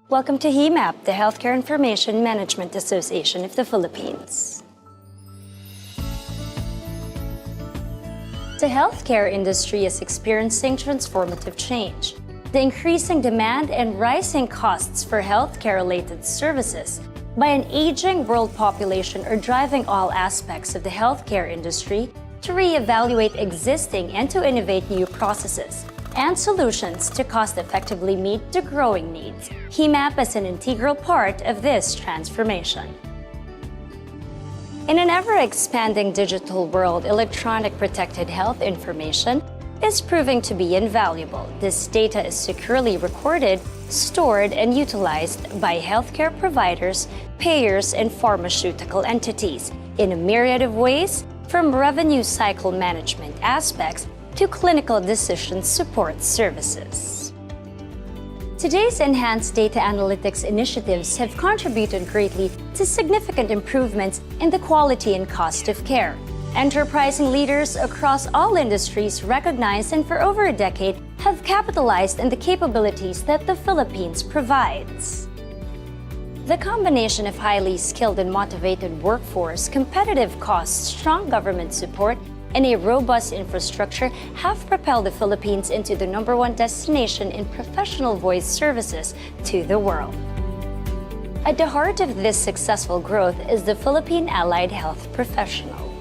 Welcome to HIMAP, the Healthcare Information Management Association of the Philippines. The healthcare industry is experiencing transformative change. The increasing demand and rising costs for healthcare-related services by an aging world population are driving all aspects of the healthcare industry to reevaluate existing and to innovate new processes and solutions to cost-effectively meet the growing needs. HIMAP is an integral part of this transformation. In an ever-expanding digital world, electronic protected health information is proving to be invaluable. This data is securely recorded, stored, and utilized by healthcare providers, payers, and pharmaceutical entities in a myriad of ways, from revenue cycle management aspects to clinical decision support services. Today's enhanced data analytics initiatives have contributed greatly to significant improvements in the quality and cost of care. Enterprising leaders across all industries recognize and for over a decade have capitalized on the capabilities that the Philippines provides. The combination of highly skilled and motivated workforce, competitive costs, strong government support, and a robust infrastructure have propelled the Philippines into the #1 destination in professional voice services to the world. At the heart of this successful growth is the Philippine Allied Health Professional.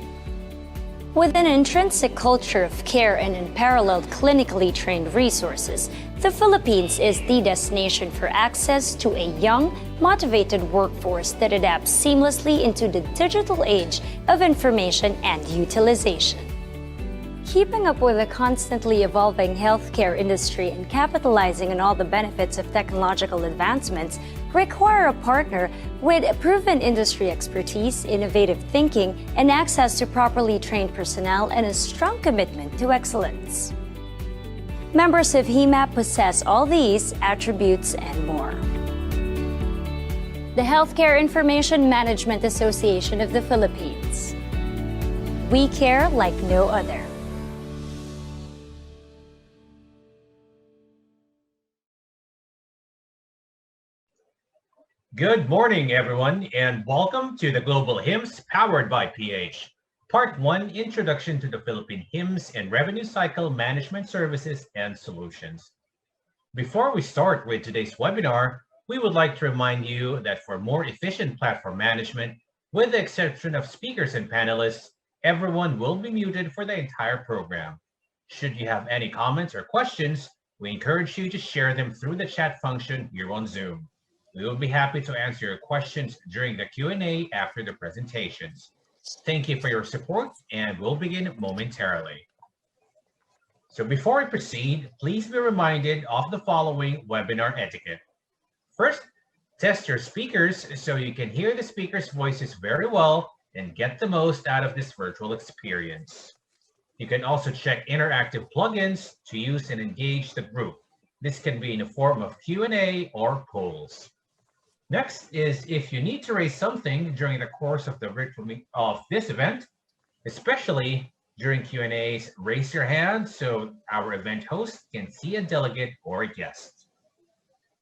With an intrinsic culture of care and unparalleled clinically trained resources, the Philippines is the destination for access to a young, motivated workforce that adapts seamlessly into the digital age of information and utilization. Keeping up with the constantly evolving healthcare industry and capitalizing on all the benefits of technological advancements require a partner with proven industry expertise, innovative thinking, and access to properly trained personnel and a strong commitment to excellence. Members of HIMAP possess all these attributes and more. The Healthcare Information Management Association of the Philippines. We care like no other. Good morning, everyone, and welcome to the Global HIMS powered by PH. Part 1, Introduction to the Philippine HIMS and Revenue Cycle Management Services and Solutions. Before we start with today's webinar, we would like to remind you that for more efficient platform management, with the exception of speakers and panelists, everyone will be muted for the entire program. Should you have any comments or questions, we encourage you to share them through the chat function here on Zoom. We will be happy to answer your questions during the Q&A after the presentations. Thank you for your support, and we'll begin momentarily. So before we proceed, please be reminded of the following webinar etiquette. First, test your speakers so you can hear the speakers' voices very well and get the most out of this virtual experience. You can also check interactive plugins to use and engage the group. This can be in the form of Q&A or polls. Next is if you need to raise something during the course of this event, especially during Q&As, raise your hand so our event host can see a delegate or a guest.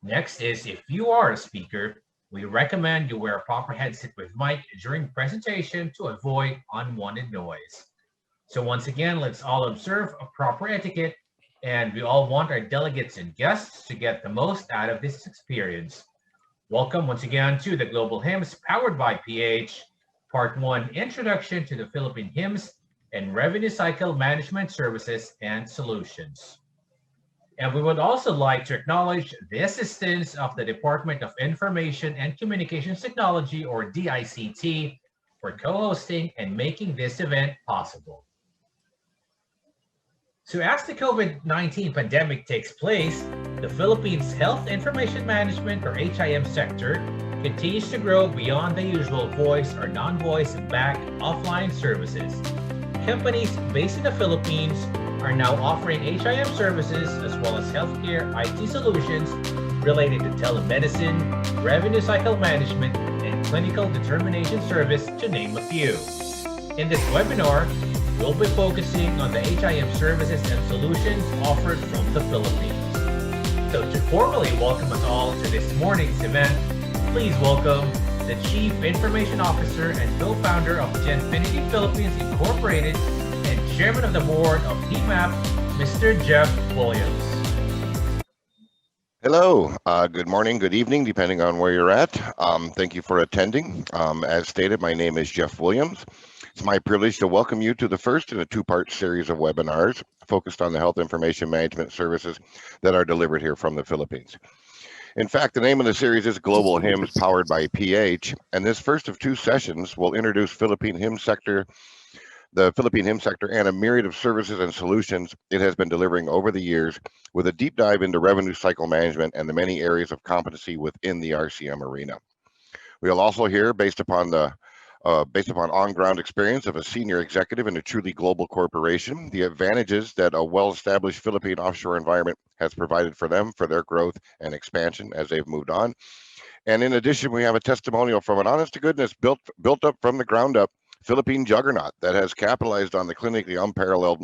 Next is if you are a speaker, we recommend you wear a proper headset with mic during presentation to avoid unwanted noise. So once again, let's all observe a proper etiquette, and we all want our delegates and guests to get the most out of this experience. Welcome once again to the Global HIMS powered by PH, Part 1, Introduction to the Philippine HIMS and Revenue Cycle Management Services and Solutions. And we would also like to acknowledge the assistance of the Department of Information and Communications Technology, or DICT, for co-hosting and making this event possible. So as the COVID-19 pandemic takes place, the Philippines Health Information Management, or HIM sector, continues to grow beyond the usual voice or non-voice back offline services. Companies based in the Philippines are now offering HIM services as well as healthcare IT solutions related to telemedicine, revenue cycle management, and clinical determination service, to name a few. In this webinar, we'll be focusing on the HIM services and solutions offered from the Philippines. So to formally welcome us all to this morning's event, please welcome the Chief Information Officer and co-founder of Genfinity Philippines Incorporated and Chairman of the Board of HIMAP, Mr. Jeff Williams. Hello, good morning, good evening, depending on where you're at. Thank you for attending. As stated, my name is Jeff Williams. It's my privilege to welcome you to the first in a two-part series of webinars focused on the health information management services that are delivered here from the Philippines. In fact, the name of the series is Global HIMS powered by PH, and this first of two sessions will introduce the Philippine HIMS sector and a myriad of services and solutions it has been delivering over the years, with a deep dive into revenue cycle management and the many areas of competency within the RCM arena. We'll also hear, based upon on-ground experience of a senior executive in a truly global corporation, the advantages that a well-established Philippine offshore environment has provided for them for their growth and expansion as they've moved on. And in addition, we have a testimonial from an honest-to-goodness built up from the ground up Philippine juggernaut that has capitalized on the clinically unparalleled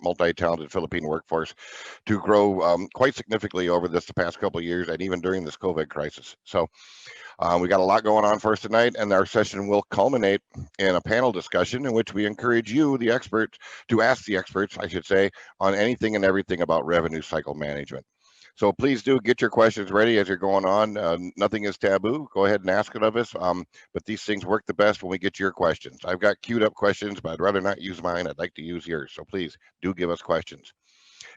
multi-talented Philippine workforce to grow quite significantly over the past couple of years and even during this COVID crisis. So we got a lot going on for us tonight, and our session will culminate in a panel discussion in which we encourage you, the experts, to ask the experts, I should say, on anything and everything about revenue cycle management. So please do get your questions ready as you're going on. Nothing is taboo. Go ahead and ask it of us. But these things work the best when we get to your questions. I've got queued up questions, but I'd rather not use mine. I'd like to use yours. So please do give us questions.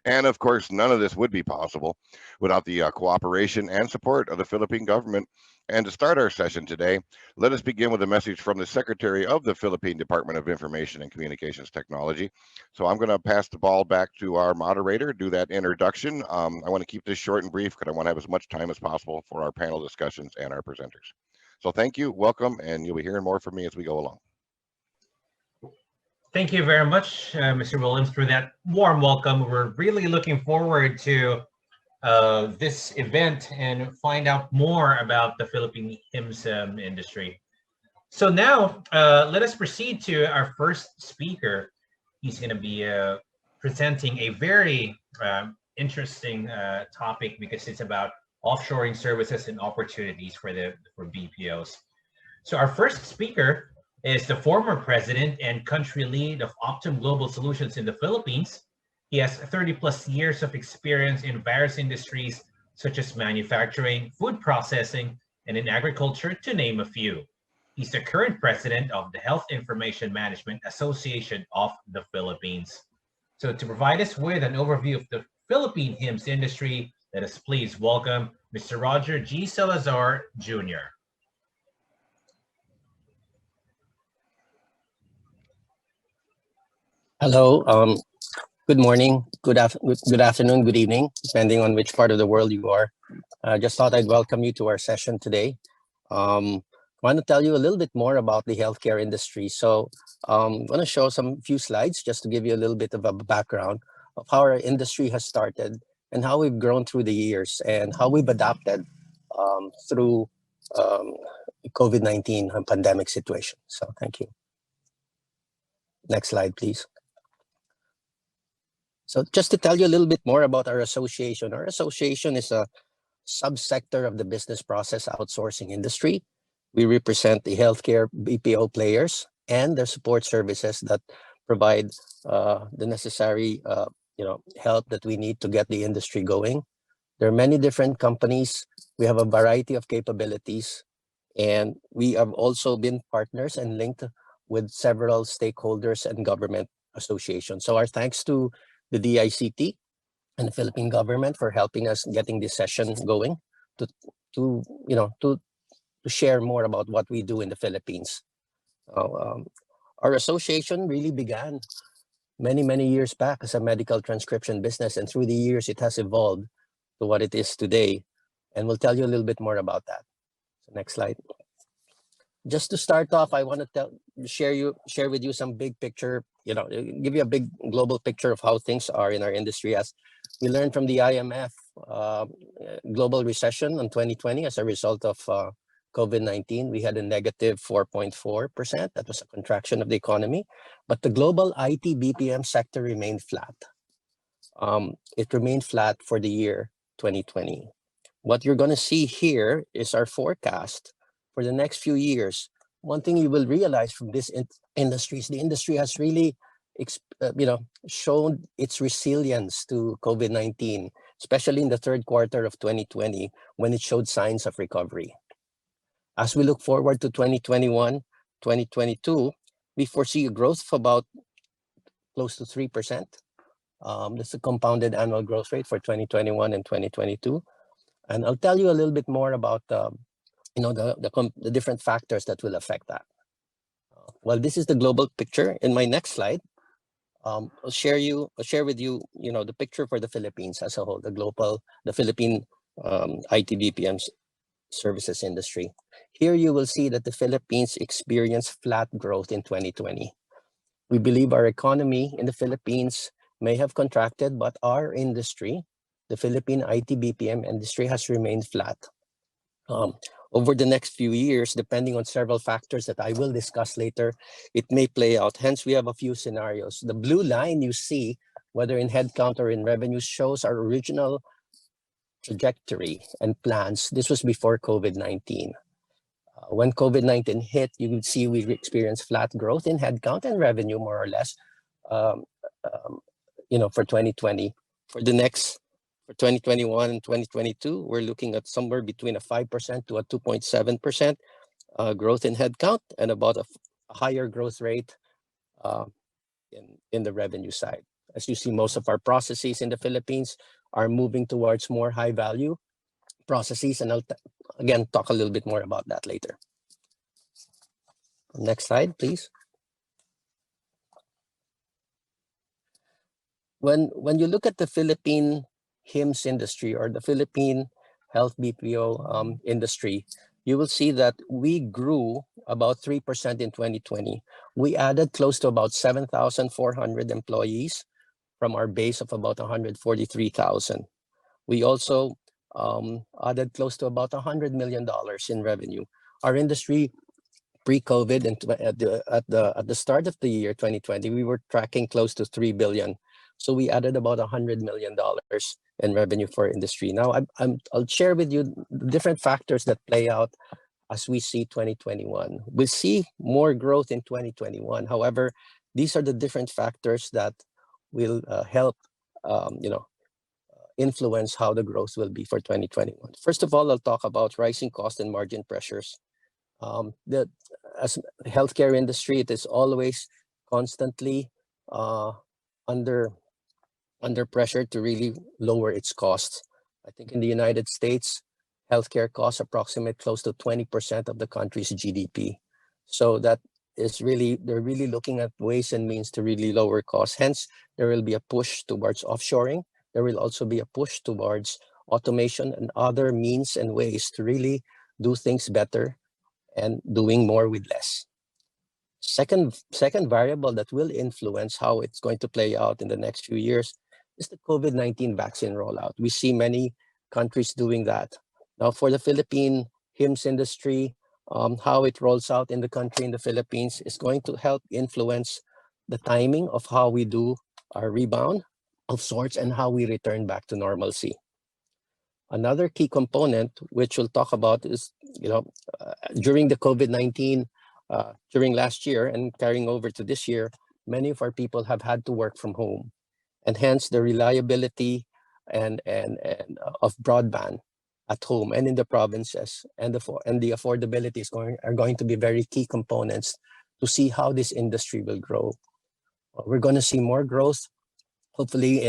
And of course, none of this would be possible without the cooperation and support of the Philippine government. And to start our session today, let us begin with a message from the Secretary of the Philippine Department of Information and Communications Technology. So I'm going to pass the ball back to our moderator, do that introduction. I want to keep this short and brief because I want to have as much time as possible for our panel discussions and our presenters. So thank you, welcome, and you'll be hearing more from me as we go along. Thank you very much, Mr. Williams, for that warm welcome. We're really looking forward to this event and find out more about the Philippine HIMS industry. So now let us proceed to our first speaker. He's going to be presenting a very interesting topic because it's about offshoring services and opportunities for BPOs. So our first speaker is the former president and country lead of Optum Global Solutions in the Philippines. He has 30+ years of experience in various industries such as manufacturing, food processing, and in agriculture, to name a few. He's the current president of the Health Information Management Association of the Philippines. So to provide us with an overview of the Philippine HIMS industry, let us please welcome Mr. Roger G. Salazar, Jr. Hello, good morning, good afternoon, good evening, depending on which part of the world you are. Just thought I'd welcome you to our session today. I want to tell you a little bit more about the healthcare industry. So I'm going to show few slides just to give you a little bit of a background of how our industry has started and how we've grown through the years and how we've adapted through COVID-19 pandemic situation. So thank you. Next slide, please. So just to tell you a little bit more about our association is a subsector of the business process outsourcing industry. We represent the healthcare BPO players and their support services that provide the necessary help that we need to get the industry going. There are many different companies. We have a variety of capabilities, and we have also been partners and linked with several stakeholders and government associations. So our thanks to the DICT and the Philippine government for helping us getting this session going to share more about what we do in the Philippines. Our association really began many years back as a medical transcription business, and through the years it has evolved to what it is today, and we'll tell you a little bit more about that. So next slide. Just to start off, I want to share with you some big picture, give you a big global picture of how things are in our industry. As we learned from the IMF global recession in 2020 as a result of COVID-19, we had a negative 4.4%. That was a contraction of the economy, but the global IT BPM sector remained flat. It remained flat for the year. 2020. What you're going to see here is our forecast for the next few years. One thing you will realize from this industry is the industry has really shown its resilience to COVID-19, especially in the third quarter of 2020, when it showed signs of recovery. As we look forward to 2021, 2022, we foresee a growth of about close to 3%. That's a compounded annual growth rate for 2021 and 2022. And I'll tell you a little bit more about the different factors that will affect that. Well, this is the global picture. In my next slide, I'll share with you, the picture for the Philippines as a whole, the Philippine IT BPM services industry. Here you will see that the Philippines experienced flat growth in 2020. We believe our economy in the Philippines may have contracted, but our industry, the Philippine IT BPM industry, has remained flat. Over the next few years, depending on several factors that I will discuss later, it may play out. Hence, we have a few scenarios. The blue line you see, whether in headcount or in revenue, shows our original trajectory and plans. This was before COVID-19. When COVID-19 hit, you would see we experienced flat growth in headcount and revenue, more or less, for 2020. For 2021 and 2022, we're looking at somewhere between a 5% to a 2.7% growth in headcount and about a higher growth rate in the revenue side. As you see, most of our processes in the Philippines are moving towards more high value processes, and I'll again talk a little bit more about that later. Next slide, please. When you look at the Philippine HIMS industry or the Philippine health BPO industry, you will see that we grew about 3% in 2020. We added close to about 7,400 employees from our base of about 143,000. We also added close to about $100 million in revenue. Our industry pre-COVID and at the start of the year 2020, we were tracking close to 3 billion. So we added about $100 million in revenue for industry. Now I'll share with you the different factors that play out as we see 2021. We'll see more growth in 2021. However, these are the different factors that will help influence how the growth will be for 2021. First of all, I'll talk about rising cost and margin pressures. As healthcare industry, it is always constantly under pressure to really lower its costs. I think in the United States, healthcare costs approximate close to 20% of the country's GDP. So that is they're really looking at ways and means to really lower costs. Hence, there will be a push towards offshoring. There will also be a push towards automation and other means and ways to really do things better and doing more with less. Second variable that will influence how it's going to play out in the next few years is the COVID-19 vaccine rollout. We see many countries doing that. Now for the Philippine HIMS industry, how it rolls out in the country, in the Philippines, is going to help influence the timing of how we do our rebound of sorts and how we return back to normalcy. Another key component, which we'll talk about, is during the COVID-19, during last year and carrying over to this year, many of our people have had to work from home, and hence the reliability and of broadband at home and in the provinces and the affordability are going to be very key components to see how this industry will grow. We're going to see more growth, hopefully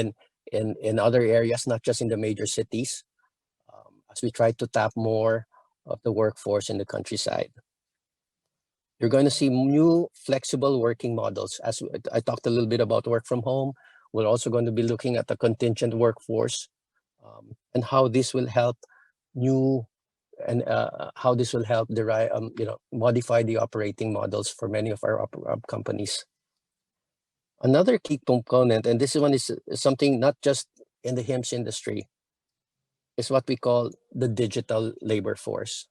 in other areas, not just in the major cities, as we try to tap more of the workforce in the countryside. You're going to see new flexible working models. As I talked a little bit about work from home, we're also going to be looking at the contingent workforce and how this will help derive, modify the operating models for many of our companies. Another key component, and this one is something not just in the HIMS industry, is what we call the digital labor force.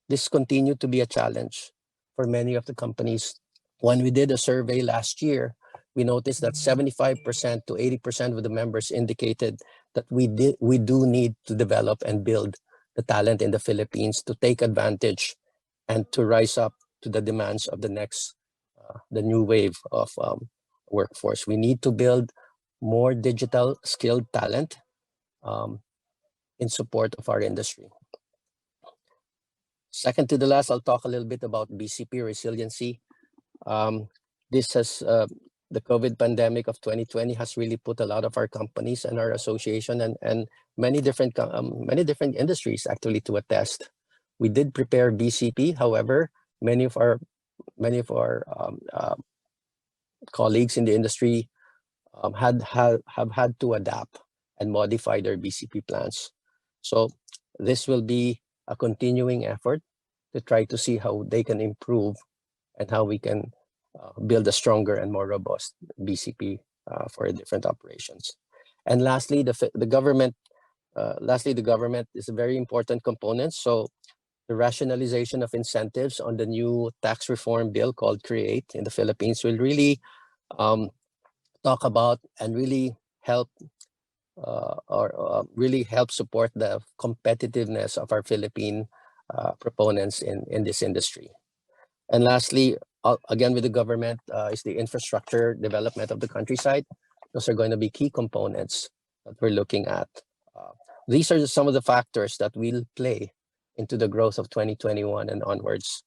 This continued to be a challenge for many of the companies. When we did a survey last year, we noticed that 75% to 80% of the members indicated that we do need to develop and build the talent in the Philippines to take advantage and to rise up to the demands of the next, the new wave of workforce. We need to build more digital skilled talent in support of our industry. Second to the last, I'll talk a little bit about BCP resiliency. This has the COVID pandemic of 2020 has really put a lot of our companies and our association and many different industries actually to a test. We did prepare BCP, however, many of our colleagues in the industry have had to adapt and modify their BCP plans. So this will be a continuing effort to try to see how they can improve and how we can build a stronger and more robust BCP for different operations. And lastly, the government. Lastly, the government is a very important component. So the rationalization of incentives on the new tax reform bill called CREATE in the Philippines will really talk about and really help really help support the competitiveness of our Philippine proponents in this industry. And lastly, again with the government, is the infrastructure development of the countryside. Those are going to be key components that we're looking at. These are some of the factors that will play into the growth of 2021 and onwards.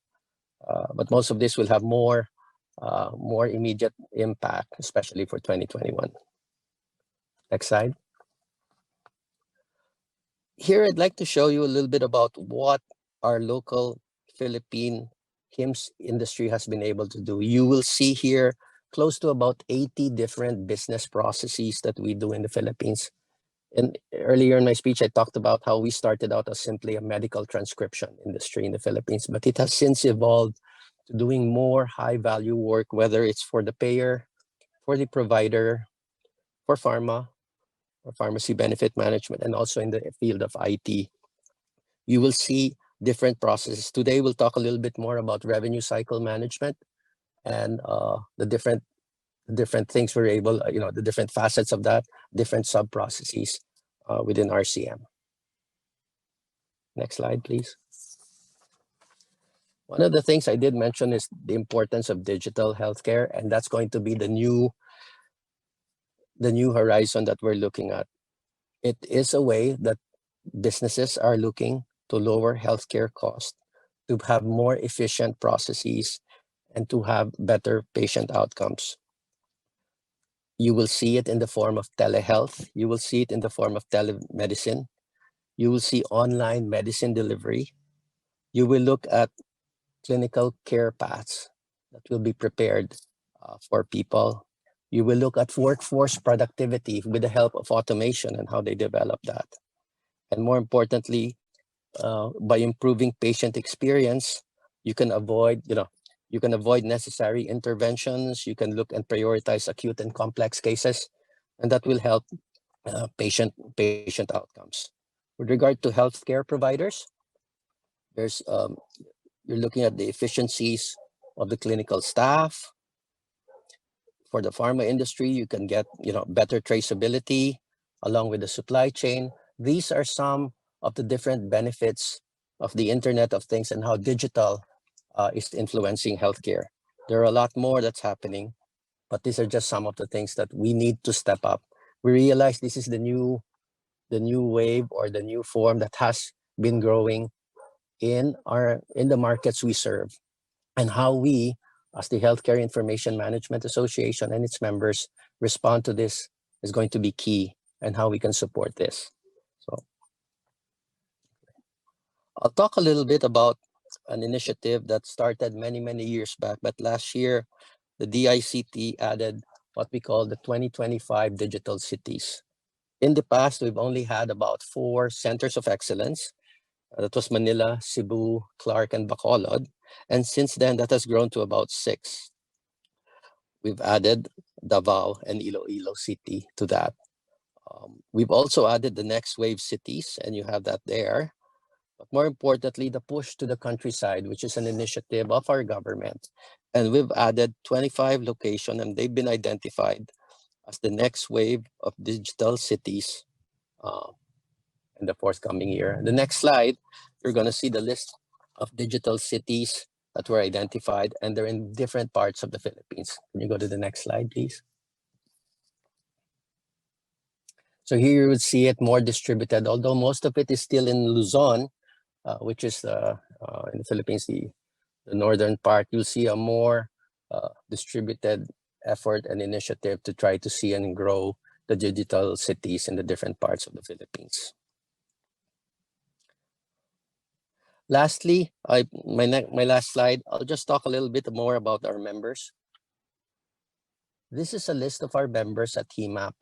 But most of this will have more immediate impact, especially for 2021. Next slide. Here, I'd like to show you a little bit about what our local Philippine HIMS industry has been able to do. You will see here close to about 80 different business processes that we do in the Philippines. And earlier in my speech, I talked about how we started out as simply a medical transcription industry in the Philippines, but it has since evolved to doing more high value work, whether it's for the payer, for the provider, for pharma, or pharmacy benefit management, and also in the field of IT. You will see different processes. Today, we'll talk a little bit more about revenue cycle management and the different things we're able, the different facets of that, different sub-processes within RCM. Next slide, please. One of the things I did mention is the importance of digital healthcare, and that's going to be the new horizon that we're looking at. It is a way that businesses are looking to lower healthcare costs, to have more efficient processes, and to have better patient outcomes. You will see it in the form of telehealth. You will see it in the form of telemedicine. You will see online medicine delivery. You will look at clinical care paths that will be prepared for people. You will look at workforce productivity with the help of automation and how they develop that. And more importantly, by improving patient experience, you can avoid necessary interventions. You can look and prioritize acute and complex cases, and that will help patient outcomes. With regard to healthcare providers, there's you're looking at the efficiencies of the clinical staff. For the pharma industry, you can get better traceability along with the supply chain. These are some of the different benefits of the Internet of Things and how digital is influencing healthcare. There are a lot more that's happening, but these are just some of the things that we need to step up. We realize this is the new wave or the new form that has been growing in the markets we serve, and how we, as the Healthcare Information Management Association and its members, respond to this is going to be key, and how we can support this. So I'll talk a little bit about an initiative that started many years back, but last year the DICT added what we call the 2025 Digital Cities. In the past, we've only had about 4 centers of excellence. That was Manila, Cebu, Clark, and Bacolod. And since then, that has grown to about 6. We've added Davao and Iloilo City to that. We've also added the next wave cities, and you have that there. But more importantly, the push to the countryside, which is an initiative of our government. And we've added 25 locations, and they've been identified as the next wave of digital cities in the forthcoming year. The next slide, you're going to see the list of digital cities that were identified, and they're in different parts of the Philippines. Can you go to the next slide, please? So here you would see it more distributed, although most of it is still in Luzon, which is in the Philippines, the northern part. You'll see a more distributed effort and initiative to try to see and grow the digital cities in the different parts of the Philippines. Lastly, my last slide, I'll just talk a little bit more about our members. This is a list of our members at HIMAP.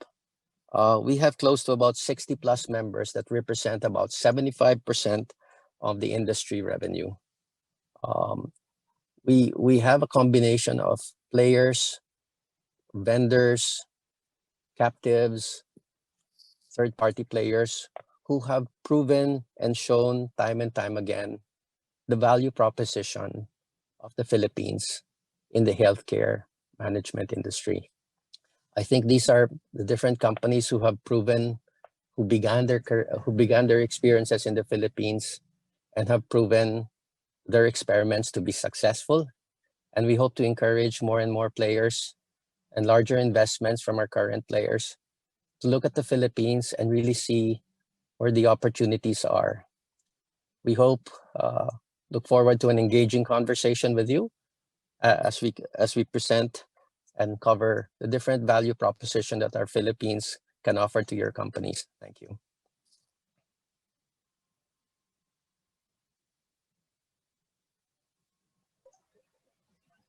We have close to about 60 plus members that represent about 75% of the industry revenue. We have a combination of players, vendors, captives, third-party players who have proven and shown time and time again the value proposition of the Philippines in the healthcare management industry. I think these are the different companies who have proven, who began their experiences in the Philippines and have proven their experiments to be successful. And we hope to encourage more and more players and larger investments from our current players to look at the Philippines and really see where the opportunities are. We look forward to an engaging conversation with you as we present and cover the different value proposition that our Philippines can offer to your companies. Thank you.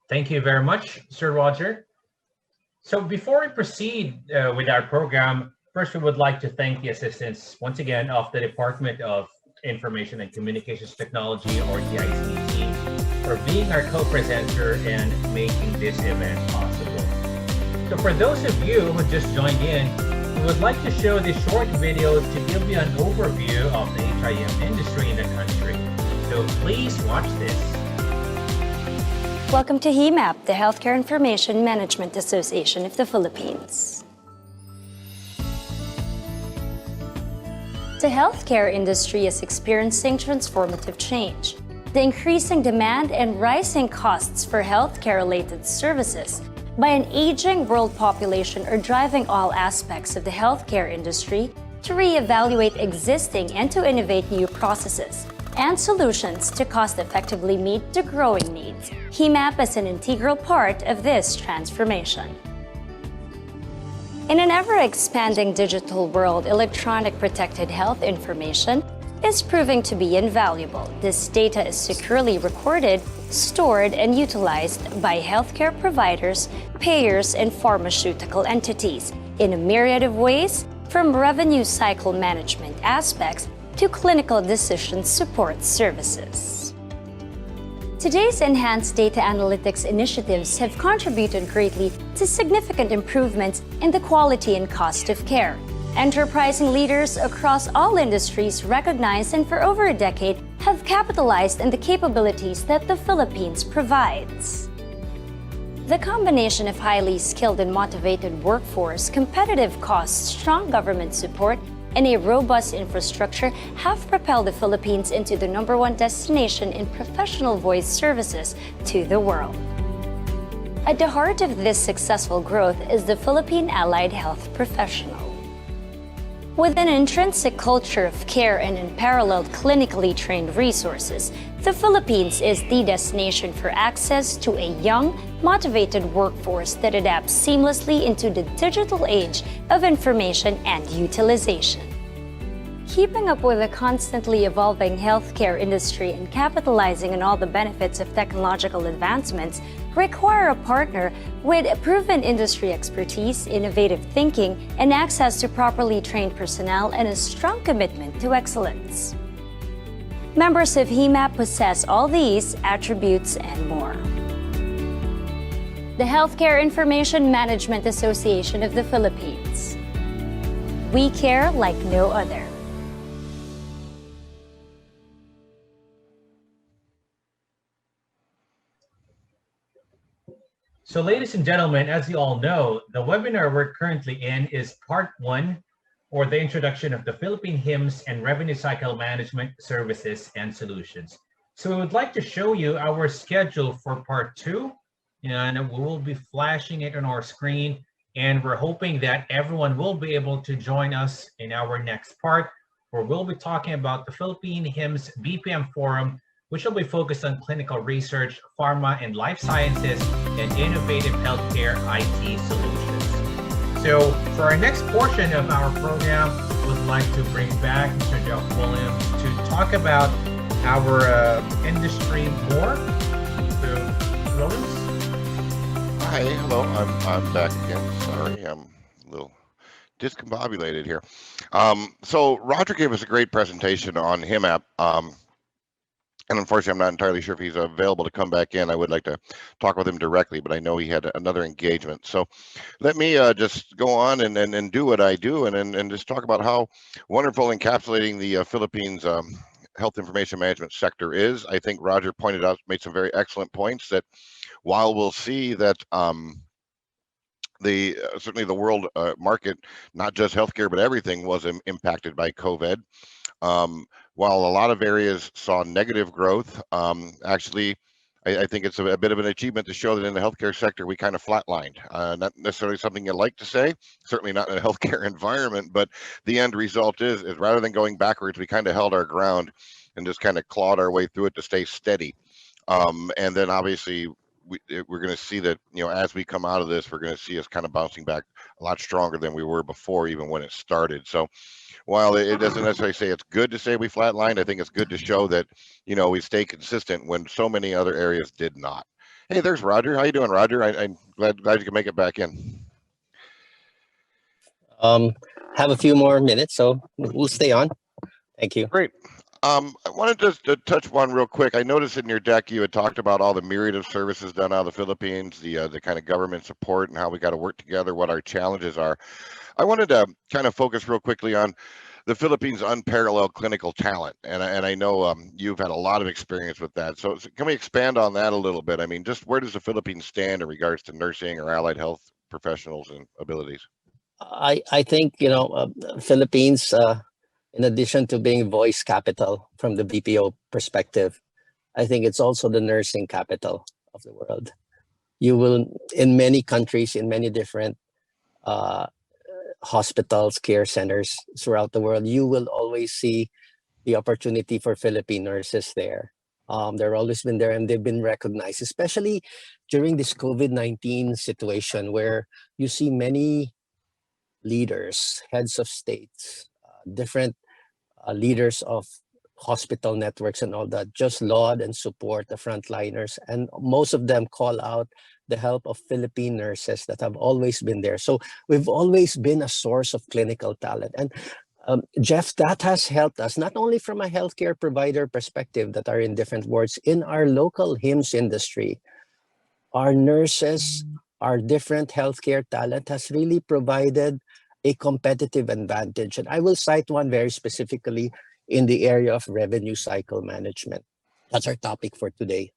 Thank you very much, Sir Roger. So before we proceed with our program, first we would like to thank the assistance once again of the Department of Information and Communications Technology, or DICT, for being our co-presenter and making this event possible. So for those of you who just joined in, we would like to show this short video to give you an overview of the HIM industry in the country. So please watch this. Welcome to HIMAP, the Healthcare Information Management Association of the Philippines. The healthcare industry is experiencing transformative change. The increasing demand and rising costs for healthcare-related services by an aging world population are driving all aspects of the healthcare industry to reevaluate existing and to innovate new processes and solutions to cost-effectively meet the growing needs. HIMAP is an integral part of this transformation. In an ever-expanding digital world, electronic protected health information is proving to be invaluable. This data is securely recorded, stored, and utilized by healthcare providers, payers, and pharmaceutical entities in a myriad of ways, from revenue cycle management aspects to clinical decision support services. Today's enhanced data analytics initiatives have contributed greatly to significant improvements in the quality and cost of care. Enterprising leaders across all industries recognize and for over a decade have capitalized on the capabilities that the Philippines provides. The combination of highly skilled and motivated workforce, competitive costs, strong government support, and a robust infrastructure have propelled the Philippines into the #1 destination in professional voice services to the world. At the heart of this successful growth is the Philippine Allied Health Professional. With an intrinsic culture of care and unparalleled clinically trained resources, the Philippines is the destination for access to a young, motivated workforce that adapts seamlessly into the digital age of information and utilization. Keeping up with the constantly evolving healthcare industry and capitalizing on all the benefits of technological advancements require a partner with proven industry expertise, innovative thinking, and access to properly trained personnel and a strong commitment to excellence. Members of HIMAP possess all these attributes and more. The Healthcare Information Management Association of the Philippines. We care like no other. So ladies and gentlemen, as you all know, the webinar we're currently in is part 1, or the introduction of the Philippine HIMS and revenue cycle management services and solutions. So we would like to show you our schedule for part 2, and we will be flashing it on our screen. And we're hoping that everyone will be able to join us in our next part, where we'll be talking about the Philippine HIMS BPM Forum, which will be focused on clinical research, pharma and life sciences, and innovative healthcare IT solutions. So for our next portion of our program, we'd like to bring back Mr. Jeff Williams to talk about our industry more. So, Mr. Williams? Hi, hello. I'm back again. Sorry, I'm a little discombobulated here. So Roger gave us a great presentation on HIMAP. And unfortunately, I'm not entirely sure if he's available to come back in. I would like to talk with him directly, but I know he had another engagement. So let me just go on and do what I do and just talk about how wonderful encapsulating the Philippines health information management sector is. I think Roger pointed out, made some very excellent points that while we'll see that certainly the world market, not just healthcare, but everything was impacted by COVID. While a lot of areas saw negative growth, actually, I think it's a bit of an achievement to show that in the healthcare sector, we kind of flatlined. Not necessarily something you like to say, certainly not in a healthcare environment, but the end result is rather than going backwards, we kind of held our ground and just kind of clawed our way through it to stay steady. And then obviously, we're going to see that, as we come out of this, we're going to see us kind of bouncing back a lot stronger than we were before, even when it started. So while it doesn't necessarily say it's good to say we flatlined, I think it's good to show that, we stay consistent when so many other areas did not. Hey, there's Roger. How you doing, Roger? I'm glad you can make it back in. Have a few more minutes, so we'll stay on. Thank you. Great. I wanted just to touch one real quick. I noticed in your deck you had talked about all the myriad of services done out of the Philippines, the kind of government support and how we got to work together, what our challenges are. I wanted to kind of focus real quickly on the Philippines' unparalleled clinical talent, and I know you've had a lot of experience with that. So can we expand on that a little bit? I mean, just where does the Philippines stand in regards to nursing or allied health professionals and abilities? I think Philippines. In addition to being voice capital from the BPO perspective, I think it's also the nursing capital of the world. You will, in many countries, in many different hospitals, care centers throughout the world, you will always see the opportunity for Philippine nurses there. They've always been there and they've been recognized, especially during this COVID-19 situation where you see many leaders, heads of states, different leaders of hospital networks and all that just laud and support the frontliners, and most of them call out the help of Philippine nurses that have always been there. So we've always been a source of clinical talent. And Jeff, that has helped us not only from a healthcare provider perspective that are in different wards, in our local HIMS industry, our nurses, our different healthcare talent has really provided a competitive advantage. And I will cite one very specifically in the area of revenue cycle management. That's our topic for today.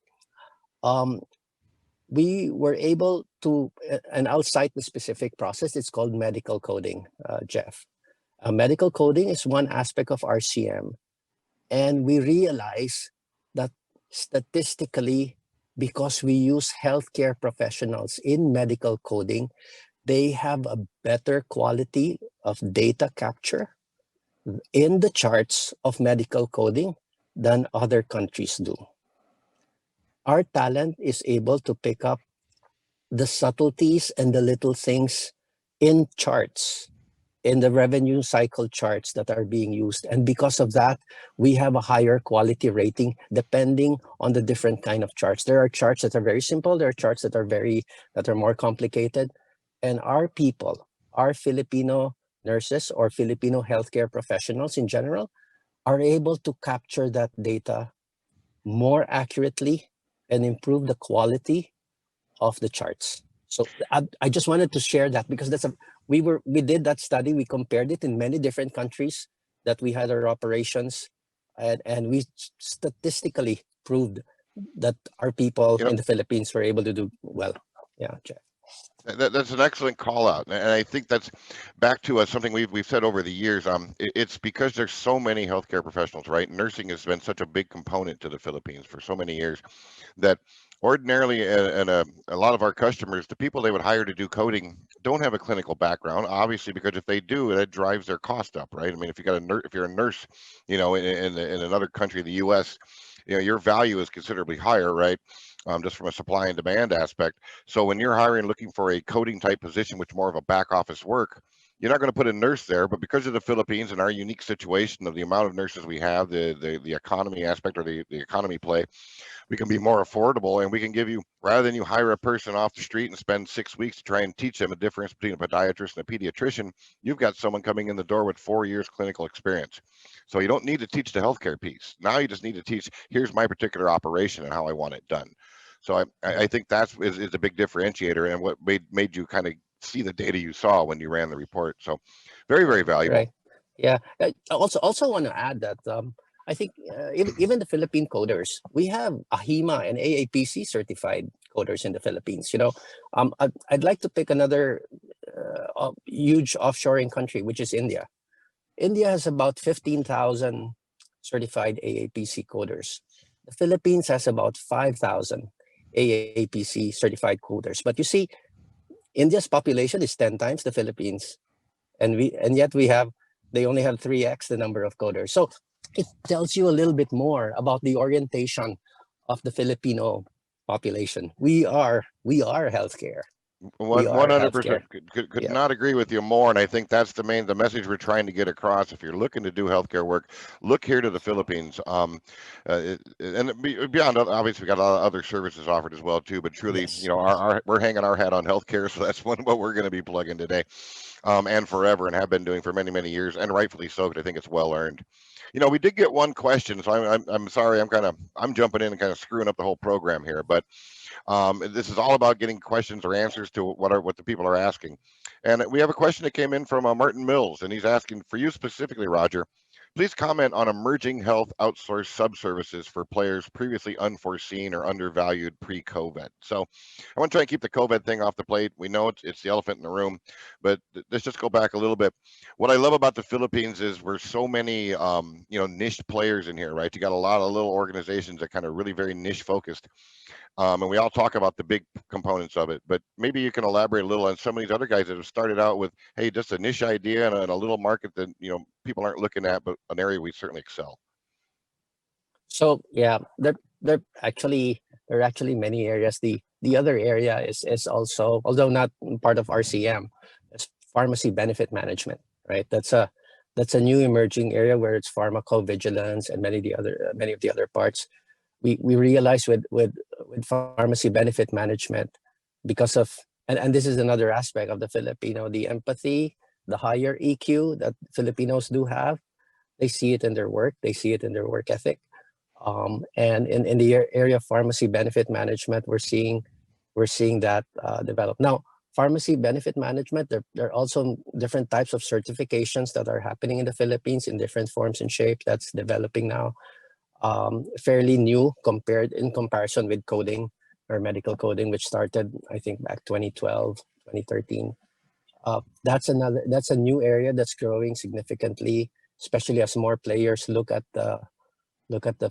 We were able to, and I'll cite the specific process, it's called medical coding, Jeff. Medical coding is one aspect of RCM. And we realize that statistically, because we use healthcare professionals in medical coding, they have a better quality of data capture in the charts of medical coding than other countries do. Our talent is able to pick up the subtleties and the little things in charts, in the revenue cycle charts that are being used. And because of that, we have a higher quality rating depending on the different kind of charts. There are charts that are very simple. There are charts that are more complicated. And our people, our Filipino nurses or Filipino healthcare professionals in general, are able to capture that data more accurately and improve the quality of the charts. So I just wanted to share that because we did that study. We compared it in many different countries that we had our operations, and we statistically proved that our people in the Philippines were able to do well. Yeah, Jeff. That's an excellent call out, and I think that's back to something we've said over the years. It's because there's so many healthcare professionals, right? Nursing has been such a big component to the Philippines for so many years that ordinarily, and a lot of our customers, the people they would hire to do coding, don't have a clinical background, obviously, because if they do, that drives their cost up, right? I mean, if you got a nurse, if you're a nurse, in another country, the U.S., your value is considerably higher, right? Just from a supply and demand aspect. So when you're hiring, looking for a coding type position, which more of a back office work, you're not going to put a nurse there. But because of the Philippines and our unique situation of the amount of nurses we have, the economy aspect, or the economy play, we can be more affordable, and we can give you, rather than you hire a person off the street and spend 6 weeks to try and teach them a difference between a podiatrist and a pediatrician, you've got someone coming in the door with 4 years clinical experience. So you don't need to teach the healthcare piece. Now you just need to teach, here's my particular operation and how I want it done. So I think that's is a big differentiator, and what made you kind of see the data you saw when you ran the report. So very, very valuable. Right. Yeah. I also want to add that I think even the Philippine coders, we have HIMA and AAPC certified coders in the Philippines. I'd like to pick another huge offshoring country, which is India. India has about 15,000 certified AAPC coders. The Philippines has about 5,000 AAPC certified coders. But you see, India's population is 10 times the Philippines, and yet they only have 3x the number of coders. So it tells you a little bit more about the orientation of the Filipino population. We are healthcare. 100% could Yeah. not agree with you more, and I think that's the message we're trying to get across. If you're looking to do healthcare work, look here to the Philippines. And beyond, obviously, we got a lot of other services offered as well too. But truly, Yes. we're hanging our hat on healthcare, so that's what we're going to be plugging today, and forever, and have been doing for many, many years, and rightfully so, because I think it's well earned. We did get one question, so I'm sorry, I'm jumping in and kind of screwing up the whole program here, but. This is all about getting questions or answers to what the people are asking. And we have a question that came in from Martin Mills, and he's asking for you specifically, Roger. Please comment on emerging health outsourced subservices for players previously unforeseen or undervalued pre-COVID. So I want to try and keep the COVID thing off the plate. We know it's the elephant in the room, but let's just go back a little bit. What I love about the Philippines is we're so many, niche players in here, right? You got a lot of little organizations that kind of really very niche focused. And we all talk about the big components of it, but maybe you can elaborate a little on some of these other guys that have started out with, hey, just a niche idea and a little market that people aren't looking at, but an area we certainly excel. So yeah, there are actually many areas. The other area is also, although not part of RCM, is pharmacy benefit management, right? That's a new emerging area where it's pharmacovigilance and many of the other parts. We realize with pharmacy benefit management, because of and this is another aspect of the Filipino, the empathy, the higher EQ that Filipinos do have. They see it in their work. They see it in their work ethic. And in the area of pharmacy benefit management, we're seeing that develop. Now, pharmacy benefit management, there are also different types of certifications that are happening in the Philippines in different forms and shape that's developing now. Fairly new in comparison with coding or medical coding, which started, I think, back 2012, 2013. That's a new area that's growing significantly, especially as more players look at the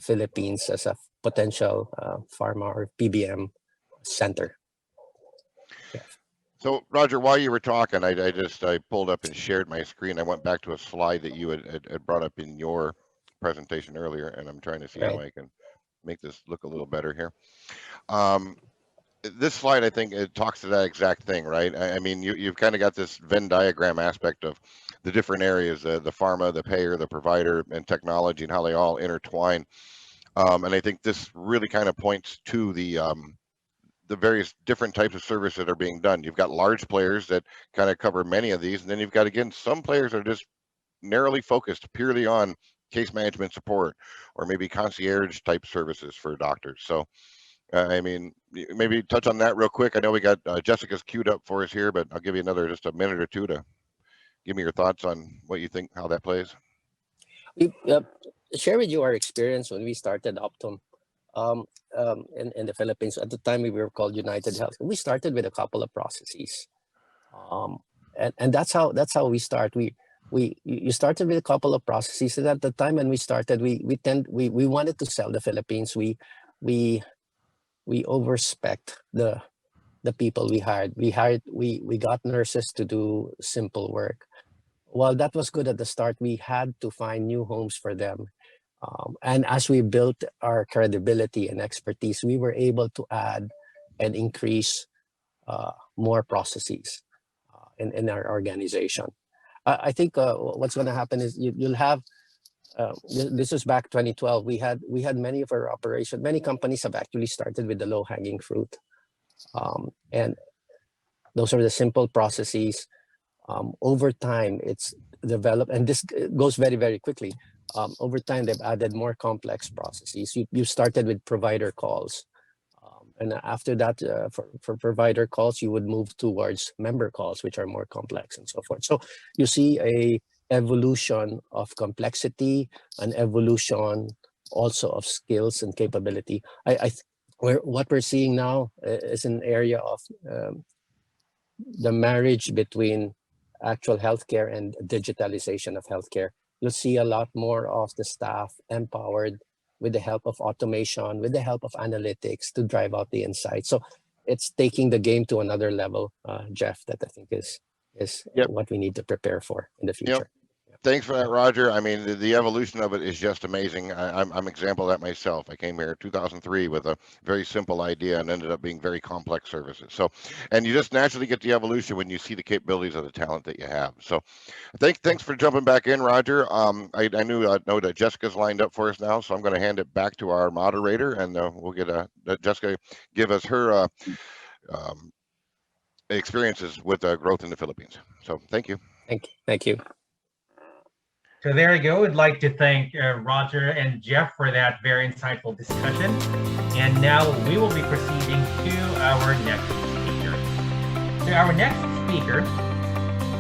Philippines as a potential pharma or PBM center. Yeah. So Roger, while you were talking, I pulled up and shared my screen. I went back to a slide that you had brought up in your presentation earlier, and I'm trying to see how I can make this look a little better here. This slide, I think, it talks to that exact thing, right? I mean, you've kind of got this Venn diagram aspect of the different areas, the pharma, the payer, the provider, and technology, and how they all intertwine. And I think this really kind of points to the various different types of services that are being done. You've got large players that kind of cover many of these, and then you've got, again, some players that are just narrowly focused purely on case management support or maybe concierge type services for doctors. So I mean, maybe touch on that real quick. I know we got Jessica's queued up for us here, but I'll give you just a minute or two to give me your thoughts on what you think, how that plays. Share with you our experience when we started Optum in the Philippines. At the time, we were called United Health. We started with a couple of processes. And that's how we start. You started with a couple of processes, and at the time when we started, we wanted to sell the Philippines. We overspec the people we hired. We got nurses to do simple work. While that was good at the start, we had to find new homes for them. And as we built our credibility and expertise, we were able to add and increase more processes in our organization. I think what's going to happen is you'll have, this is back 2012, we had many of our operations, many companies have actually started with the low-hanging fruit. And those are the simple processes. Over time, it's developed, and this goes very, very quickly. Over time, they've added more complex processes. You started with provider calls. And after that, for provider calls, you would move towards member calls, which are more complex and so forth. So you see a evolution of complexity, an evolution also of skills and capability. What we're seeing now is an area of the marriage between actual healthcare and digitalization of healthcare. You'll see a lot more of the staff empowered with the help of automation, with the help of analytics to drive out the insights. So it's taking the game to another level, Jeff, that I think is what we need to prepare for in the future. Thanks for that, Roger. I mean, the evolution of it is just amazing. I'm an example of that myself. I came here in 2003 with a very simple idea and ended up being very complex services. So, and you just naturally get the evolution when you see the capabilities of the talent that you have. So thanks for jumping back in, Roger. I know that Jessica's lined up for us now, so I'm going to hand it back to our moderator, and we'll get Jessica give us her experiences with growth in the Philippines. So thank you. Thank you. So there you go. I'd like to thank Roger and Jeff for that very insightful discussion. And now we will be proceeding to our next speaker. So our next speaker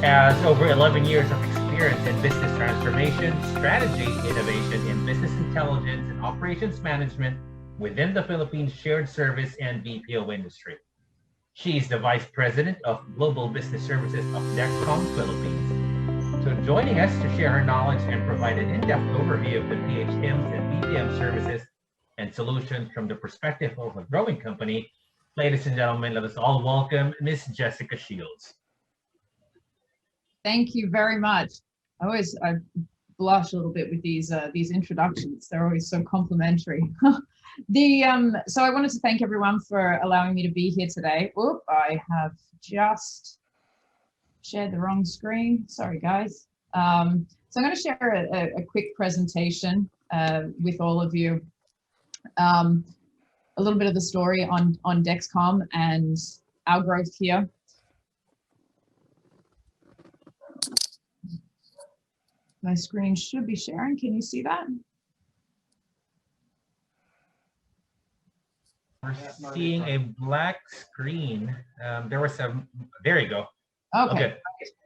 has over 11 years of experience in business transformation, strategy, innovation, and business intelligence and operations management within the Philippines shared service and BPO industry. She is the Vice President of Global Business Services of DECT Philippines. So joining us to share her knowledge and provide an in-depth overview of the PH HIMS and BPM services and solutions from the perspective of a growing company, ladies and gentlemen, let us all welcome Ms. Jessica Shields. Thank you very much. I blush a little bit with these introductions. They're always so complimentary. So I wanted to thank everyone for allowing me to be here today. Oop, I have just shared the wrong screen. Sorry, guys. So I'm going to share a quick presentation with all of you. A little bit of the story on Dexcom and our growth here. My screen should be sharing. Can you see that? We're seeing a black screen. There you go. Okay,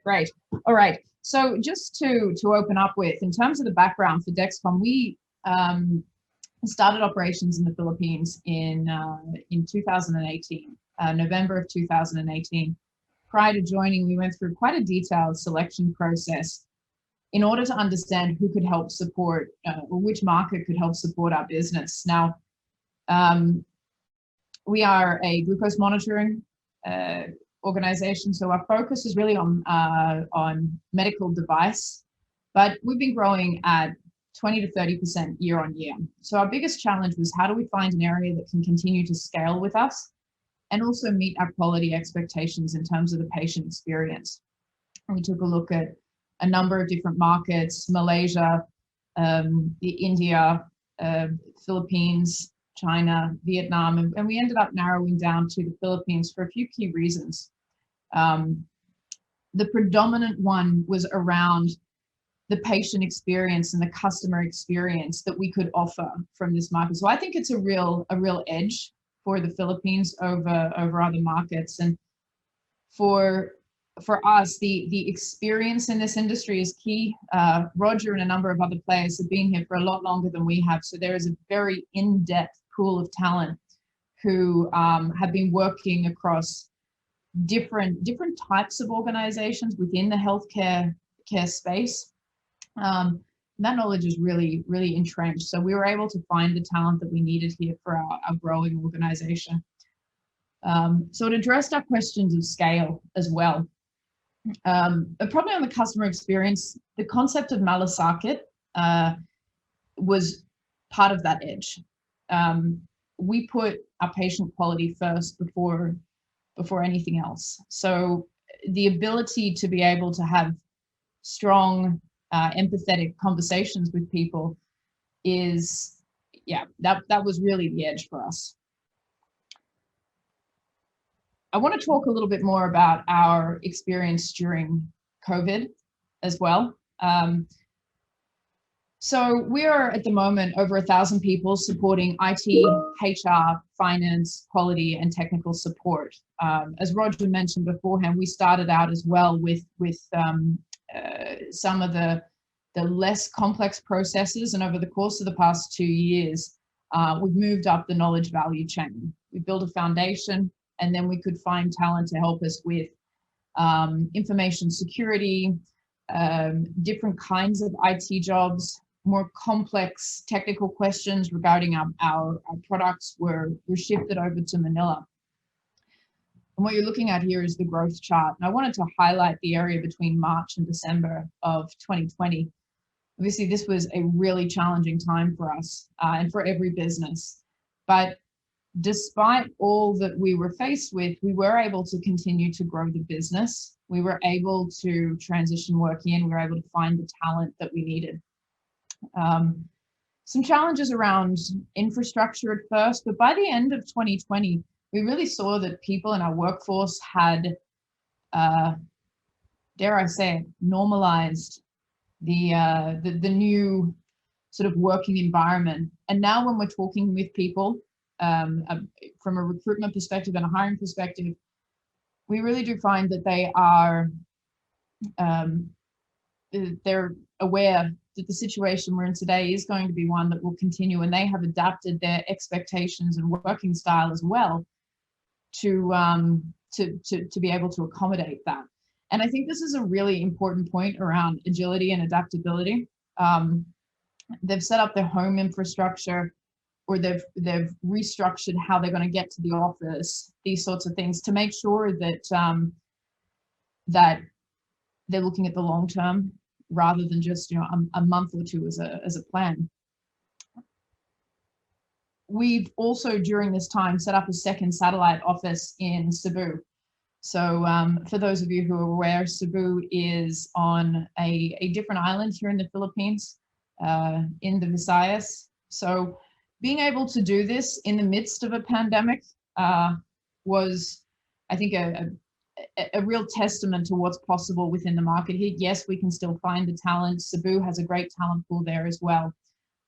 great. All right. So just to open up with, in terms of the background for Dexcom, we started operations in the Philippines in 2018, November of 2018. Prior to joining, we went through quite a detailed selection process in order to understand who could help support, or which market could help support our business. Now, we are a glucose monitoring organization, so our focus is really on medical device, but we've been growing at 20 to 30% year on year. So our biggest challenge was, how do we find an area that can continue to scale with us and also meet our quality expectations in terms of the patient experience? And we took a look at a number of different markets: Malaysia, India, Philippines, China, Vietnam, and we ended up narrowing down to the Philippines for a few key reasons. The predominant one was around the patient experience and the customer experience that we could offer from this market. So I think it's a real edge for the Philippines over other markets. And for us, the experience in this industry is key. Roger and a number of other players have been here for a lot longer than we have. So there is a very in-depth pool of talent who have been working across different types of organizations within the healthcare space. That knowledge is really entrenched. So we were able to find the talent that we needed here for our growing organization. So it addressed our questions of scale as well. Probably on the customer experience, the concept of malasakit was part of that edge. We put our patient quality first before anything else. So the ability to be able to have strong, empathetic conversations with people is, yeah, that was really the edge for us. I want to talk a little bit more about our experience during COVID as well. So we are at the moment over 1,000 people supporting IT, HR, finance, quality, and technical support. As Roger mentioned beforehand, we started out as well with some of the less complex processes, and over the course of the past 2 years, we've moved up the knowledge value chain. We built a foundation, and then we could find talent to help us with information security, different kinds of IT jobs, more complex technical questions regarding our products were shifted over to Manila. And what you're looking at here is the growth chart. And I wanted to highlight the area between March and December of 2020. Obviously, this was a really challenging time for us and for every business. But despite all that we were faced with, we were able to continue to grow the business. We were able to transition work in. We were able to find the talent that we needed. Some challenges around infrastructure at first, but by the end of 2020, we really saw that people in our workforce had, dare I say it, normalized the new sort of working environment. And now when we're talking with people from a recruitment perspective and a hiring perspective, we really do find that they are, they're aware that the situation we're in today is going to be one that will continue, and they have adapted their expectations and working style as well to be able to accommodate that. And I think this is a really important point around agility and adaptability. They've set up their home infrastructure, or they've restructured how they're going to get to the office, these sorts of things, to make sure that that they're looking at the long term rather than just a month or two as a plan. We've also during this time set up a second satellite office in Cebu. So for those of you who are aware, Cebu is on a different island here in the Philippines, in the Visayas. So being able to do this in the midst of a pandemic was, I think, a real testament to what's possible within the market here. Yes, we can still find the talent. Cebu has a great talent pool there as well.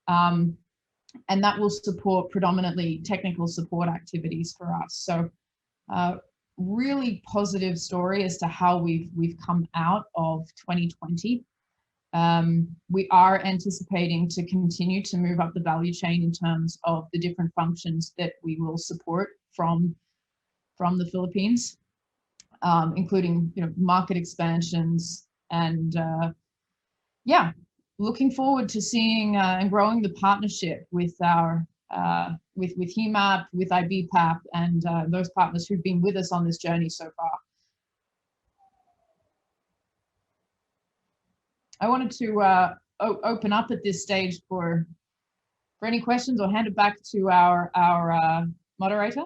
And that will support predominantly technical support activities for us. So really positive story as to how we've come out of 2020. We are anticipating to continue to move up the value chain in terms of the different functions that we will support from the Philippines, including market expansions, and yeah, looking forward to seeing and growing the partnership with our with HIMAP, with IBPAP, and those partners who've been with us on this journey so far. I wanted to open up at this stage for any questions, or hand it back to our moderator.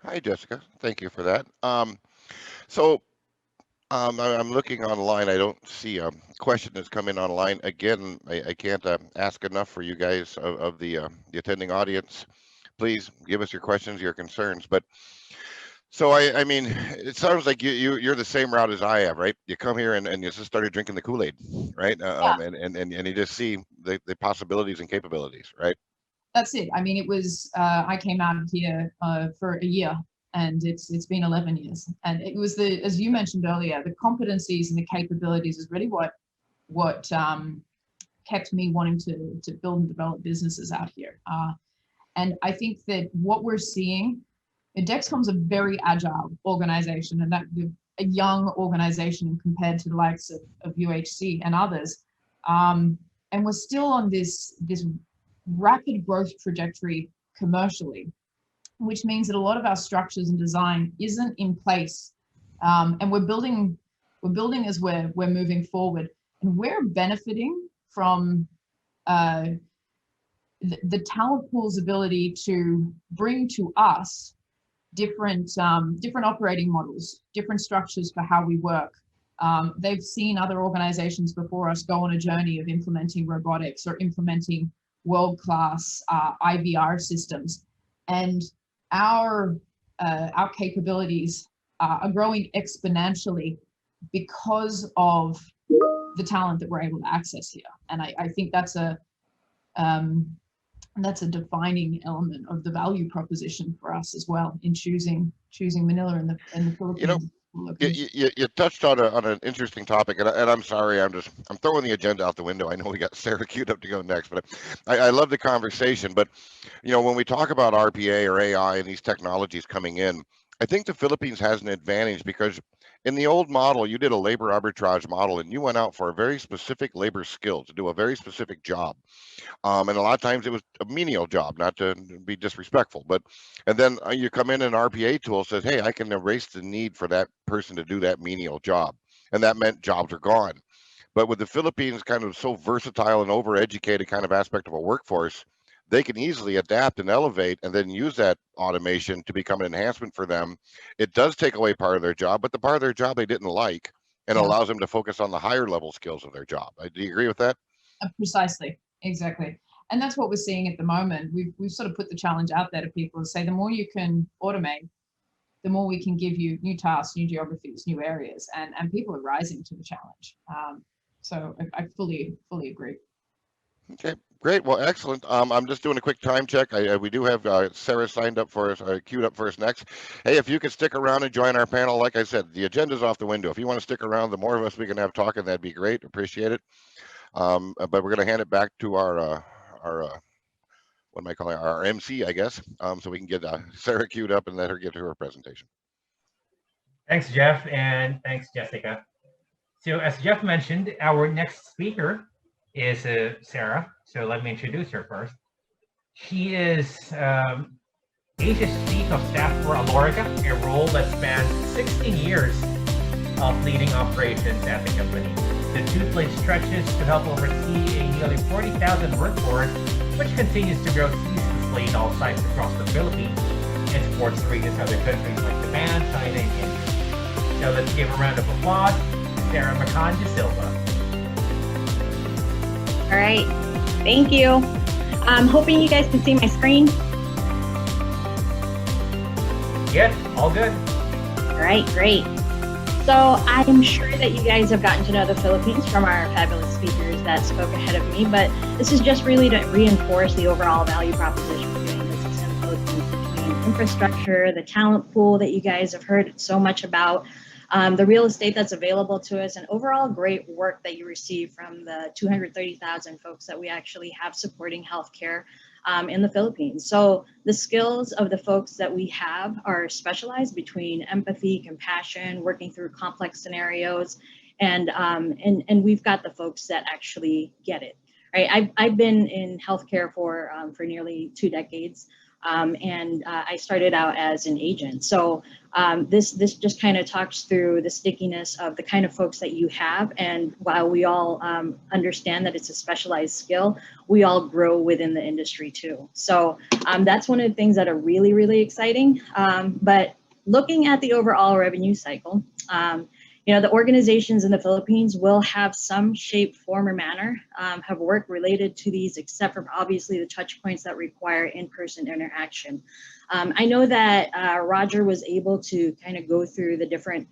Hi, Jessica. Thank you for that. I'm looking online. I don't see a question that's come in online. Again, I can't ask enough for you guys of the attending audience. Please give us your questions, your concerns. But so I mean, it sounds like you're the same route as I have, right? You come here and you just started drinking the Kool-Aid, right? Yeah. And you just see the possibilities and capabilities, right? That's it. I mean, it was, I came out here for a year, and it's been 11 years. And it was as you mentioned earlier, the competencies and the capabilities is really what kept me wanting to build and develop businesses out here. And I think that what we're seeing, Dexcom's a very agile organization, and that a young organization compared to the likes of UHC and others. And we're still on this rapid growth trajectory commercially, which means that a lot of our structures and design isn't in place. And we're building as we're moving forward, and we're benefiting from the talent pool's ability to bring to us different operating models, different structures for how we work. They've seen other organizations before us go on a journey of implementing robotics or implementing world-class IVR systems, and our capabilities are growing exponentially because of the talent that we're able to access here. And I think that's a defining element of the value proposition for us as well in choosing Manila and the Philippines. You touched on an interesting topic, and I'm sorry, I'm throwing the agenda out the window. I know we got Sarah queued up to go next, but I love the conversation. But when we talk about RPA or AI and these technologies coming in, I think the Philippines has an advantage because in the old model, you did a labor arbitrage model, and you went out for a very specific labor skill to do a very specific job. And a lot of times it was a menial job, not to be disrespectful, and then you come in an RPA tool says, hey, I can erase the need for that person to do that menial job. And that meant jobs are gone. But with the Philippines kind of so versatile and overeducated kind of aspect of a workforce, they can easily adapt and elevate and then use that automation to become an enhancement for them. It does take away part of their job, but the part of their job they didn't like, and allows them to focus on the higher level skills of their job. Do you agree with that? Precisely. Exactly. And that's what we're seeing at the moment. We've sort of put the challenge out there to people to say, the more you can automate, the more we can give you new tasks, new geographies, new areas, and people are rising to the challenge. So I fully agree. Okay, great. Well, excellent. I'm just doing a quick time check. We do have Sarah signed up for us, queued up for us next. Hey, if you could stick around and join our panel, like I said, the agenda's off the window. If you want to stick around, the more of us we can have talking, that'd be great. Appreciate it. But we're going to hand it back to our what am I calling our MC, I guess, so we can get Sarah queued up and let her get to her presentation. Thanks, Jeff, and thanks, Jessica. So as Jeff mentioned, our next speaker is Sarah. So let me introduce her first. She is Asia's Chief of Staff for Alorica, a role that spans 16 years of leading operations at the company. The two blade stretches to help oversee a nearly 40,000 workforce, which continues to grow ceaselessly in all sites across the Philippines and supports regions other countries like Japan, China, and India. So let's give a round of applause to Sarah Macan de Silva. All right, thank you. I'm hoping you guys can see my screen. Yes, all good. All right, great. So I'm sure that you guys have gotten to know the Philippines from our fabulous speakers that spoke ahead of me, but this is just really to reinforce the overall value proposition of doing business in the Philippines between infrastructure, the talent pool that you guys have heard so much about, the real estate that's available to us, and overall great work that you receive from the 230,000 folks that we actually have supporting healthcare in the Philippines. So the skills of the folks that we have are specialized between empathy, compassion, working through complex scenarios, and we've got the folks that actually get it. Right? I've been in healthcare for nearly 2 decades. And I started out as an agent. So this just kind of talks through the stickiness of the kind of folks that you have. And while we all understand that it's a specialized skill, we all grow within the industry too. So that's one of the things that are really, really exciting. But looking at the overall revenue cycle, the organizations in the Philippines will have some shape, form, or manner have work related to these, except for obviously the touch points that require in-person interaction. I know that Roger was able to kind of go through the different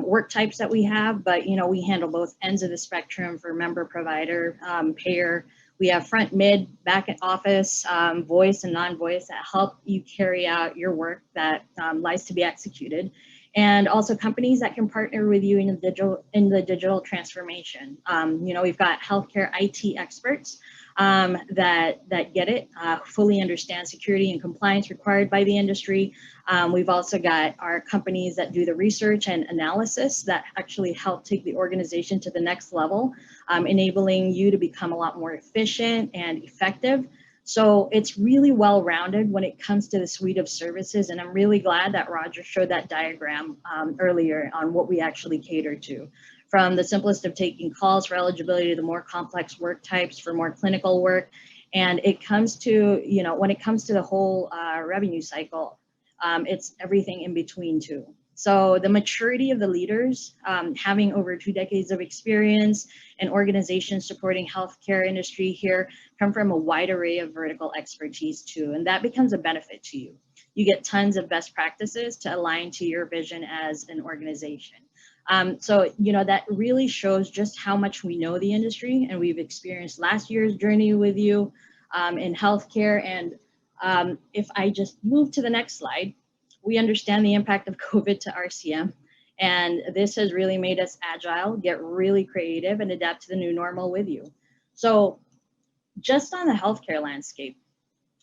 work types that we have, but we handle both ends of the spectrum for member, provider, payer. We have front, mid, back office, voice and non-voice that help you carry out your work that lies to be executed. and also companies that can partner with you in the digital transformation. We've got healthcare IT experts that get it, fully understand security and compliance required by the industry. We've also got our companies that do the research and analysis that actually help take the organization to the next level, enabling you to become a lot more efficient and effective. So it's really well-rounded when it comes to the suite of services. And I'm really glad that Roger showed that diagram earlier on what we actually cater to. From the simplest of taking calls for eligibility to the more complex work types for more clinical work. And it comes to, when it comes to the whole revenue cycle, it's everything in between too. So the maturity of the leaders, having over 2 decades of experience and organizations supporting healthcare industry here come from a wide array of vertical expertise too. And that becomes a benefit to you. You get tons of best practices to align to your vision as an organization. So, that really shows just how much we know the industry, and we've experienced last year's journey with you in healthcare. And if I just move to the next slide, we understand the impact of COVID to RCM. And this has really made us agile, get really creative, and adapt to the new normal with you. So just on the healthcare landscape,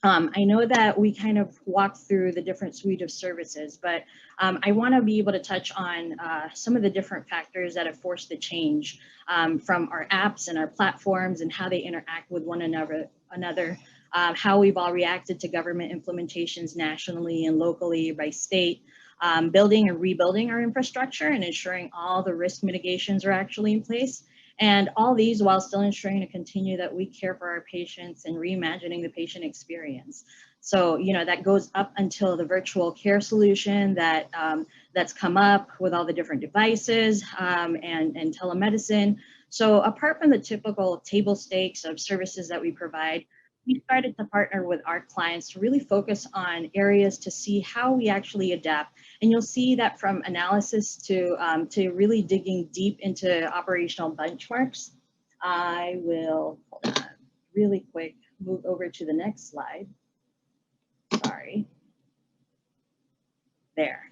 I know that we kind of walked through the different suite of services, but I want to be able to touch on some of the different factors that have forced the change from our apps and our platforms and how they interact with one another, how we've all reacted to government implementations nationally and locally by state, building and rebuilding our infrastructure and ensuring all the risk mitigations are actually in place. And all these while still ensuring to continue that we care for our patients and reimagining the patient experience. So, that goes up until the virtual care solution that's come up with all the different devices and telemedicine. So apart from the typical table stakes of services that we provide, we started to partner with our clients to really focus on areas to see how we actually adapt. And you'll see that from analysis to really digging deep into operational benchmarks. I will, hold on, really quick, move over to the next slide. Sorry. There.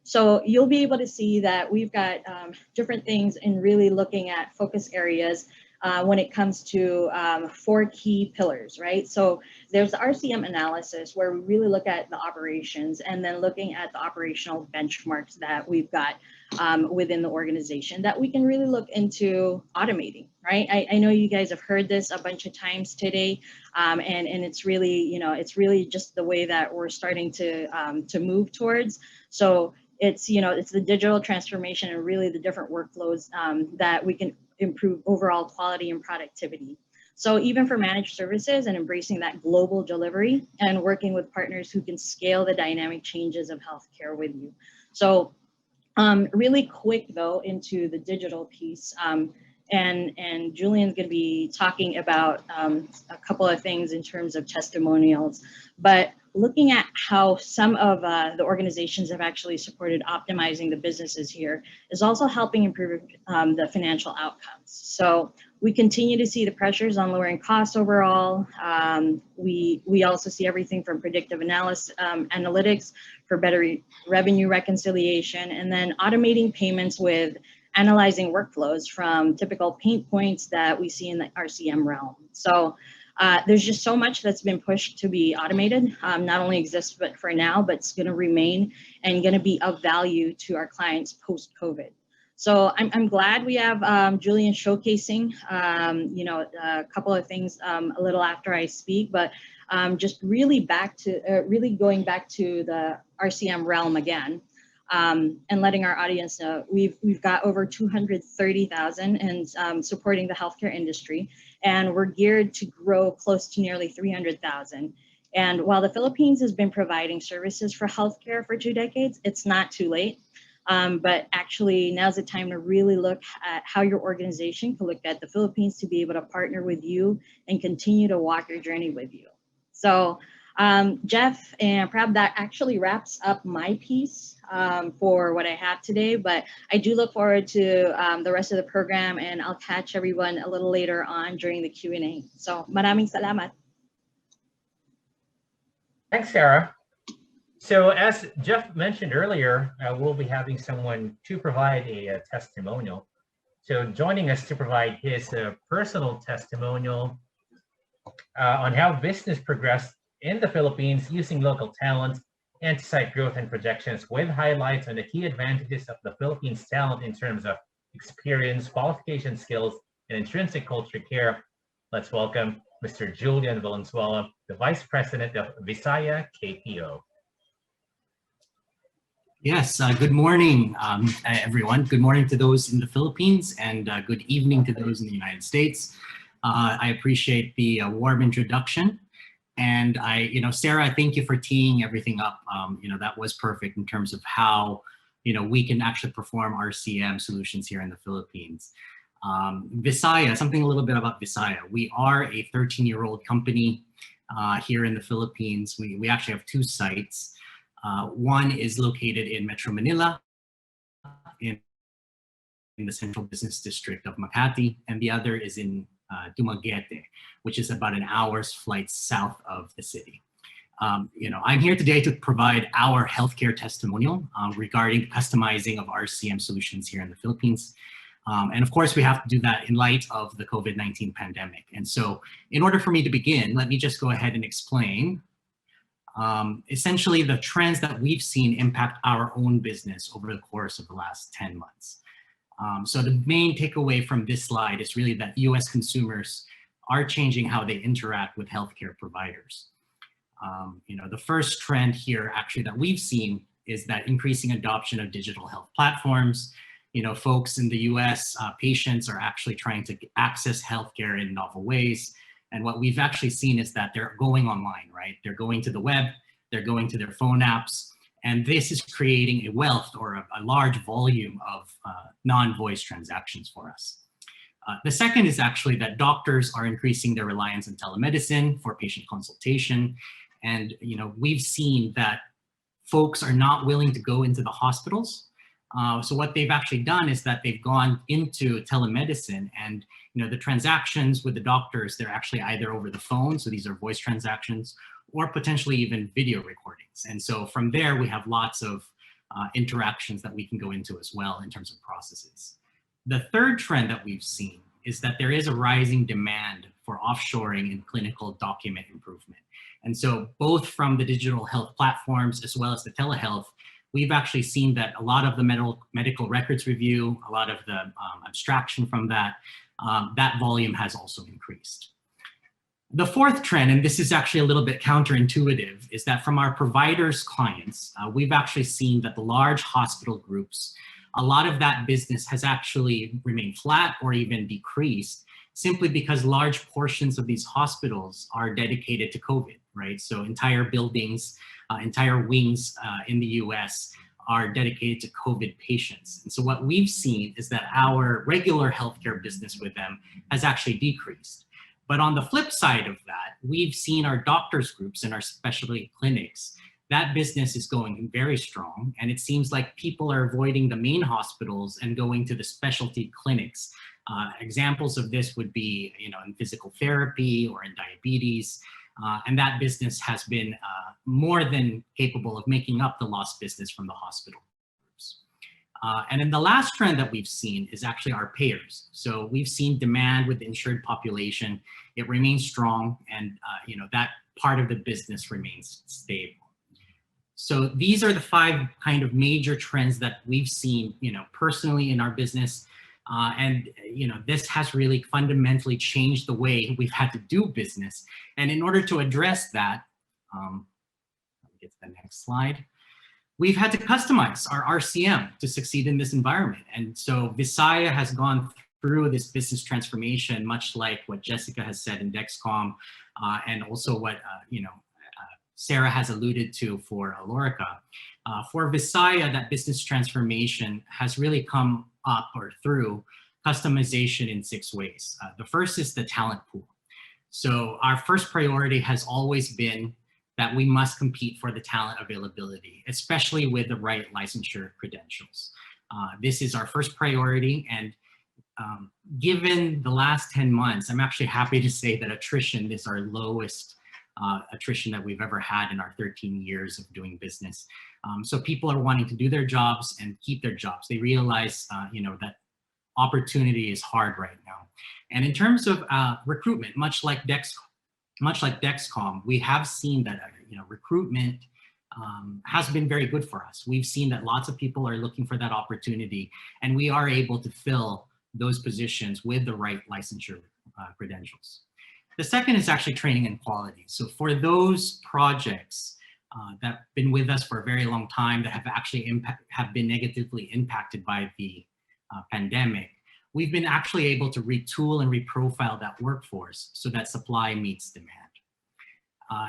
So you'll be able to see that we've got different things in really looking at focus areas when it comes to 4 key pillars, right? So there's the RCM analysis where we really look at the operations and then looking at the operational benchmarks that we've got within the organization that we can really look into automating, right? I know you guys have heard this a bunch of times today, and it's really, it's really just the way that we're starting to move towards. So it's, it's the digital transformation and really the different workflows that we can improve overall quality and productivity. So even for managed services and embracing that global delivery and working with partners who can scale the dynamic changes of healthcare with you. So really quick though into the digital piece, and Julian's going to be talking about a couple of things in terms of testimonials, but looking at how some of the organizations have actually supported optimizing the businesses here is also helping improve the financial outcomes. So we continue to see the pressures on lowering costs overall. We also see everything from predictive analytics for better revenue reconciliation, and then automating payments with analyzing workflows from typical pain points that we see in the RCM realm. So there's just so much that's been pushed to be automated, not only exists but for now, but it's going to remain and going to be of value to our clients post-COVID. So I'm glad we have Julian showcasing, a couple of things a little after I speak, but just really going back to the RCM realm again. And letting our audience know we've got over 230,000 and supporting the healthcare industry, and we're geared to grow close to nearly 300,000. And while the Philippines has been providing services for healthcare for 2 decades, it's not too late. But actually now's the time to really look at how your organization can look at the Philippines to be able to partner with you and continue to walk your journey with you. So Jeff and Prab, that actually wraps up my piece for what I have today, but I do look forward to the rest of the program, and I'll catch everyone a little later on during the Q&A. So maraming salamat. Thanks, Sarah. So as Jeff mentioned earlier, we'll be having someone to provide a testimonial. So joining us to provide his personal testimonial on how business progressed in the Philippines using local talent and to cite growth and projections with highlights on the key advantages of the Philippines talent in terms of experience, qualification skills, and intrinsic culture care. Let's welcome Mr. Julian Valenzuela, the Vice President of Visaya KPO. Yes, good morning, everyone. Good morning to those in the Philippines and good evening to those in the United States. I appreciate the warm introduction. And Sarah, thank you for teeing everything up. That was perfect in terms of how, we can actually perform RCM solutions here in the Philippines. Visaya, something a little bit about Visaya. We are a 13-year-old company here in the Philippines. We actually have two sites. One is located in Metro Manila, in the Central Business District of Makati, and the other is in Dumaguete, which is about an hour's flight south of the city. I'm here today to provide our healthcare testimonial regarding customizing of RCM solutions here in the Philippines. And of course, we have to do that in light of the COVID-19 pandemic. And so in order for me to begin, let me just go ahead and explain essentially the trends that we've seen impact our own business over the course of the last 10 months. So the main takeaway from this slide is really that US consumers are changing how they interact with healthcare providers. The first trend here actually that we've seen is that increasing adoption of digital health platforms. Folks in the US, patients are actually trying to access healthcare in novel ways. And what we've actually seen is that they're going online, right? They're going to the web, they're going to their phone apps, and this is creating a wealth or a large volume of non-voice transactions for us. The second is actually that doctors are increasing their reliance on telemedicine for patient consultation. And we've seen that folks are not willing to go into the hospitals. So what they've actually done is that they've gone into telemedicine, and the transactions with the doctors, they're actually either over the phone, so these are voice transactions, or potentially even video recordings. And so from there, we have lots of interactions that we can go into as well in terms of processes. The third trend that we've seen is that there is a rising demand for offshoring and clinical document improvement. And so both from the digital health platforms as well as the telehealth, we've actually seen that a lot of the medical records review, a lot of the abstraction from that, that volume has also increased. The fourth trend, and this is actually a little bit counterintuitive, is that from our providers' clients, we've actually seen that the large hospital groups, a lot of that business has actually remained flat or even decreased simply because large portions of these hospitals are dedicated to COVID, right? So entire buildings, entire wings in the US are dedicated to COVID patients. And so what we've seen is that our regular healthcare business with them has actually decreased. But on the flip side of that, we've seen our doctors groups and our specialty clinics, that business is going very strong. And it seems like people are avoiding the main hospitals and going to the specialty clinics. Examples of this would be, in physical therapy or in diabetes. And that business has been more than capable of making up the lost business from the hospital groups. And then the last trend that we've seen is actually our payers. So we've seen demand with the insured population. It remains strong, and that part of the business remains stable. So these are the 5 kind of major trends that we've seen, personally in our business. And this has really fundamentally changed the way we've had to do business. And in order to address that, let me get to the next slide. We've had to customize our RCM to succeed in this environment. And so Visaya has gone through this business transformation, much like what Jessica has said in Dexcom, and also what Sarah has alluded to for Alorica. For Visaya, that business transformation has really come up or through customization in 6 ways. The first is the talent pool. So our first priority has always been that we must compete for the talent availability, especially with the right licensure credentials. This is our first priority, and given the last 10 months, I'm actually happy to say that attrition is our lowest attrition that we've ever had in our 13 years of doing business. So people are wanting to do their jobs and keep their jobs. They realize, that opportunity is hard right now. And in terms of recruitment, much like Dexcom, we have seen that recruitment has been very good for us. We've seen that lots of people are looking for that opportunity, and we are able to fill those positions with the right licensure credentials. The second is actually training and quality. So for those projects that have been with us for a very long time, that have actually been negatively impacted by the pandemic, we've been actually able to retool and reprofile that workforce so that supply meets demand.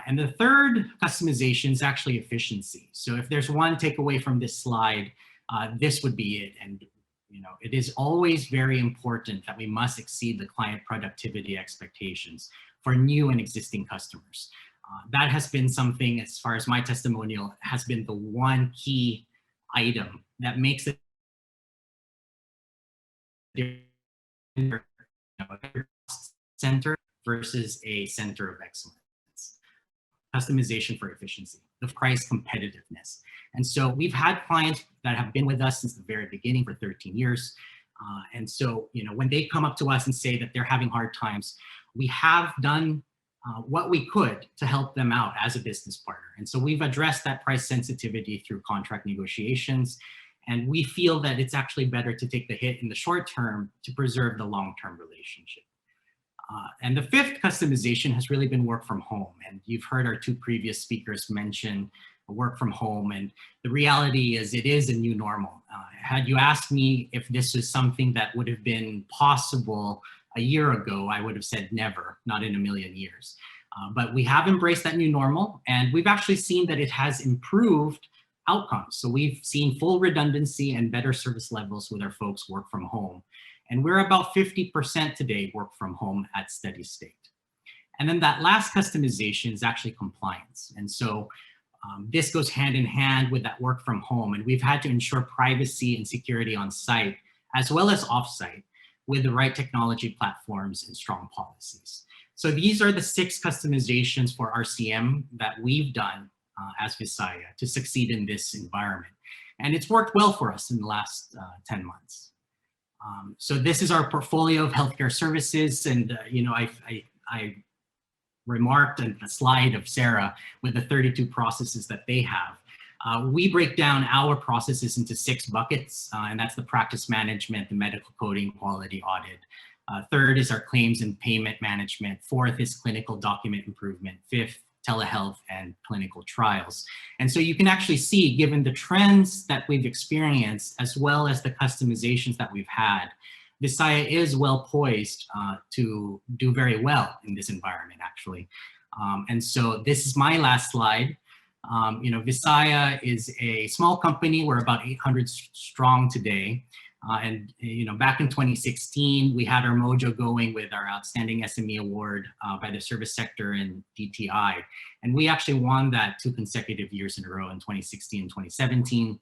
And the third customization is actually efficiency. So if there's one takeaway from this slide, this would be it. And it is always very important that we must exceed the client productivity expectations for new and existing customers. That has been something, as far as my testimonial, has been the one key item that makes it center versus a center of excellence. Customization for efficiency, the price competitiveness. And so we've had clients that have been with us since the very beginning for 13 years. And so, when they come up to us and say that they're having hard times, we have done what we could to help them out as a business partner. And so we've addressed that price sensitivity through contract negotiations. And we feel that it's actually better to take the hit in the short term to preserve the long-term relationship. And the fifth customization has really been work from home. And you've heard our two previous speakers mention work from home. And the reality is it is a new normal. Had you asked me if this was something that would have been possible a year ago, I would have said never, not in a million years. But we have embraced that new normal, and we've actually seen that it has improved outcomes. So we've seen full redundancy and better service levels with our folks work from home. And we're about 50% today work from home at steady state. And then that last customization is actually compliance. And so this goes hand in hand with that work from home. And we've had to ensure privacy and security on site, as well as off-site, with the right technology platforms and strong policies. So these are the 6 customizations for RCM that we've done as Visaya to succeed in this environment. And it's worked well for us in the last 10 months. So this is our portfolio of healthcare services. And, I remarked on a slide of Sarah with the 32 processes that they have. We break down our processes into 6 buckets, and that's the practice management, the medical coding, quality audit. Third is our claims and payment management. Fourth is clinical document improvement. Fifth, telehealth and clinical trials. And so you can actually see, given the trends that we've experienced, as well as the customizations that we've had, Visaya is well poised to do very well in this environment, actually. And so this is my last slide. Visaya is a small company. We're about 800 strong today. And back in 2016, we had our mojo going with our Outstanding SME Award by the service sector and DTI. And we actually won that 2 consecutive years in a row in 2016 and 2017.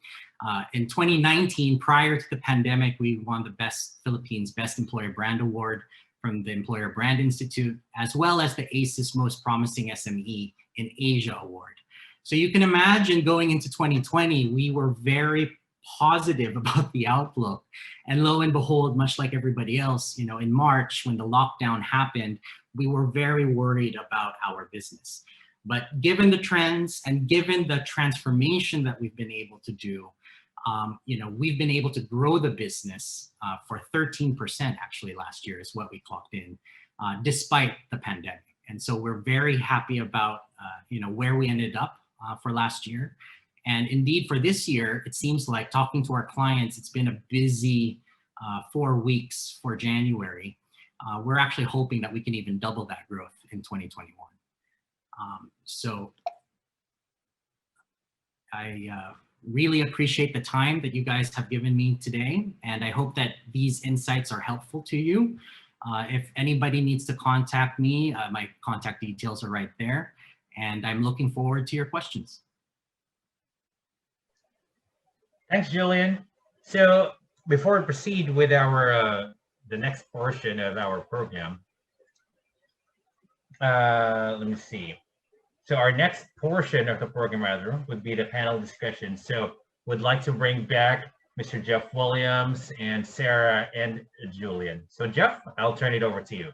In 2019, prior to the pandemic, we won the Philippines Best Employer Brand Award from the Employer Brand Institute, as well as the ACES Most Promising SME in Asia Award. So you can imagine going into 2020, we were very positive about the outlook. And lo and behold, much like everybody else, in March, when the lockdown happened, we were very worried about our business. But given the trends and given the transformation that we've been able to do, we've been able to grow the business for 13% actually last year is what we clocked in, despite the pandemic. And so we're very happy about, where we ended up for last year. And indeed, for this year, it seems like, talking to our clients, it's been a busy 4 weeks for January. We're actually hoping that we can even double that growth in 2021. So I really appreciate the time that you guys have given me today. And I hope that these insights are helpful to you. If anybody needs to contact me, my contact details are right there. And I'm looking forward to your questions. Thanks, Julian. So before we proceed with our the next portion of our program, let me see. So our next portion of the program, rather, would be the panel discussion. So would like to bring back Mr. Jeff Williams and Sarah and Julian. So Jeff, I'll turn it over to you.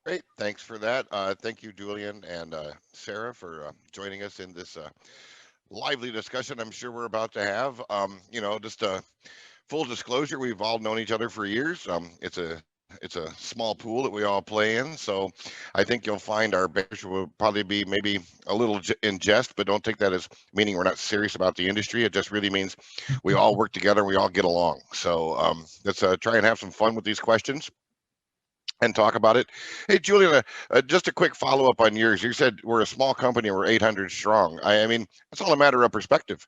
Great, thanks for that. Thank you, Julian and Sarah, for joining us in this lively discussion I'm sure we're about to have. Just a full disclosure, we've all known each other for years. It's a small pool that we all play in, so I think you'll find our bears will probably be maybe a little in jest, but don't take that as meaning we're not serious about the industry. It just really means we all work together, we all get along. So let's try and have some fun with these questions and talk about it. Hey, Julian, just a quick follow-up on yours. You said we're a small company, we're 800 strong. I mean, it's all a matter of perspective.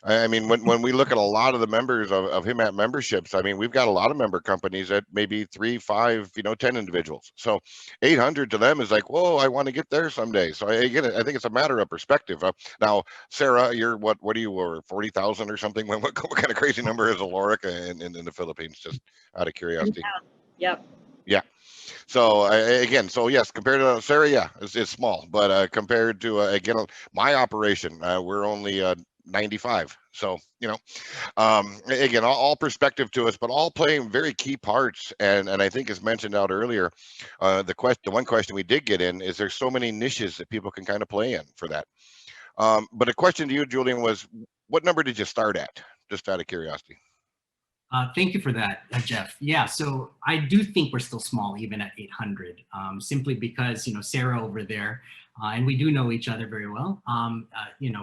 I mean, when we look at a lot of the members of HIMAP memberships, I mean, we've got a lot of member companies that maybe 3, 5, 10 individuals. So 800 to them is like, whoa, I want to get there someday. So I get it. I think it's a matter of perspective. Now, Sarah, you're what are you, or 40,000 or something? What kind of crazy number is Aloric in the Philippines? Just out of curiosity. Yep. Yeah. So again, so yes, compared to Sarah, yeah, it's small, but compared to again, my operation, we're only 95. So again, all perspective to us, but all playing very key parts. And I think, as mentioned out earlier, the one question we did get in is there's so many niches that people can kind of play in for that. But a question to you, Julian, was what number did you start at? Just out of curiosity. Thank you for that, Jeff. Yeah, so I do think we're still small, even at 800, simply because, Sarah over there, and we do know each other very well,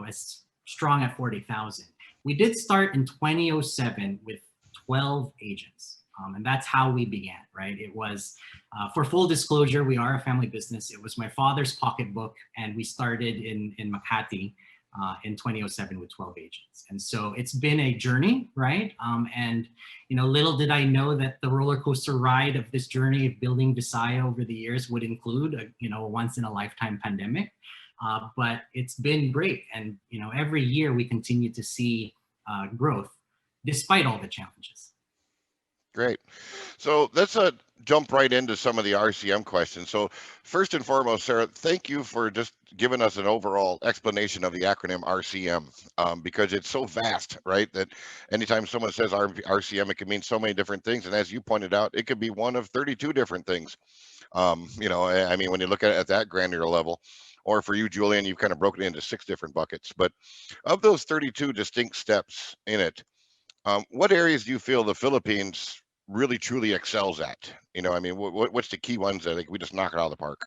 is strong at 40,000. We did start in 2007 with 12 agents, and that's how we began, right? It was, for full disclosure, we are a family business. It was my father's pocketbook, and we started in Makati in 2007 with 12 agents. And so it's been a journey, right? And little did I know that the roller coaster ride of this journey of building Visaya over the years would include a once in a lifetime pandemic. But it's been great. And every year we continue to see growth despite all the challenges. Great. So let's jump right into some of the RCM questions. So first and foremost, Sarah, thank you for just giving us an overall explanation of the acronym RCM, because it's so vast, right? That anytime someone says RCM, it can mean so many different things. And as you pointed out, it could be one of 32 different things. I mean, when you look at that granular level, or for you, Julian, you've kind of broken it into 6 different buckets. But of those 32 distinct steps in it, what areas do you feel the Philippines really truly excels at? I mean, what's the key ones that we just knock it out of the park?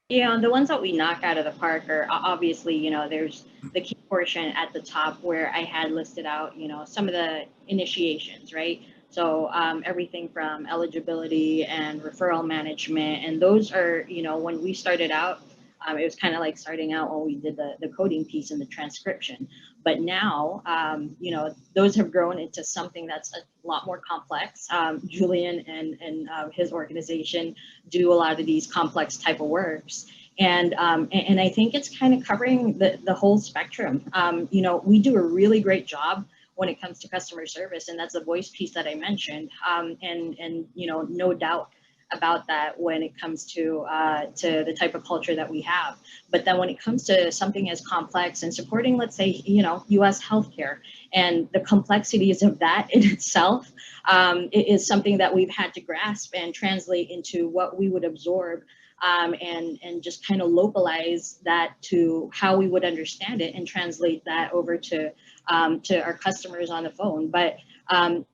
Yeah, the ones that we knock out of the park are obviously, there's the key portion at the top where I had listed out, some of the initiations, right? So everything from eligibility and referral management, and those are, when we started out, it was kind of like starting out when we did the coding piece and the transcription. But now, those have grown into something that's a lot more complex. Julian and his organization do a lot of these complex type of works. And I think it's kind of covering the whole spectrum. We do a really great job when it comes to customer service, and that's the voice piece that I mentioned. And no doubt about that when it comes to the type of culture that we have. But then when it comes to something as complex and supporting, let's say, U.S. healthcare and the complexities of that in itself, it is something that we've had to grasp and translate into what we would absorb, and just kind of localize that to how we would understand it and translate that over to our customers on the phone. But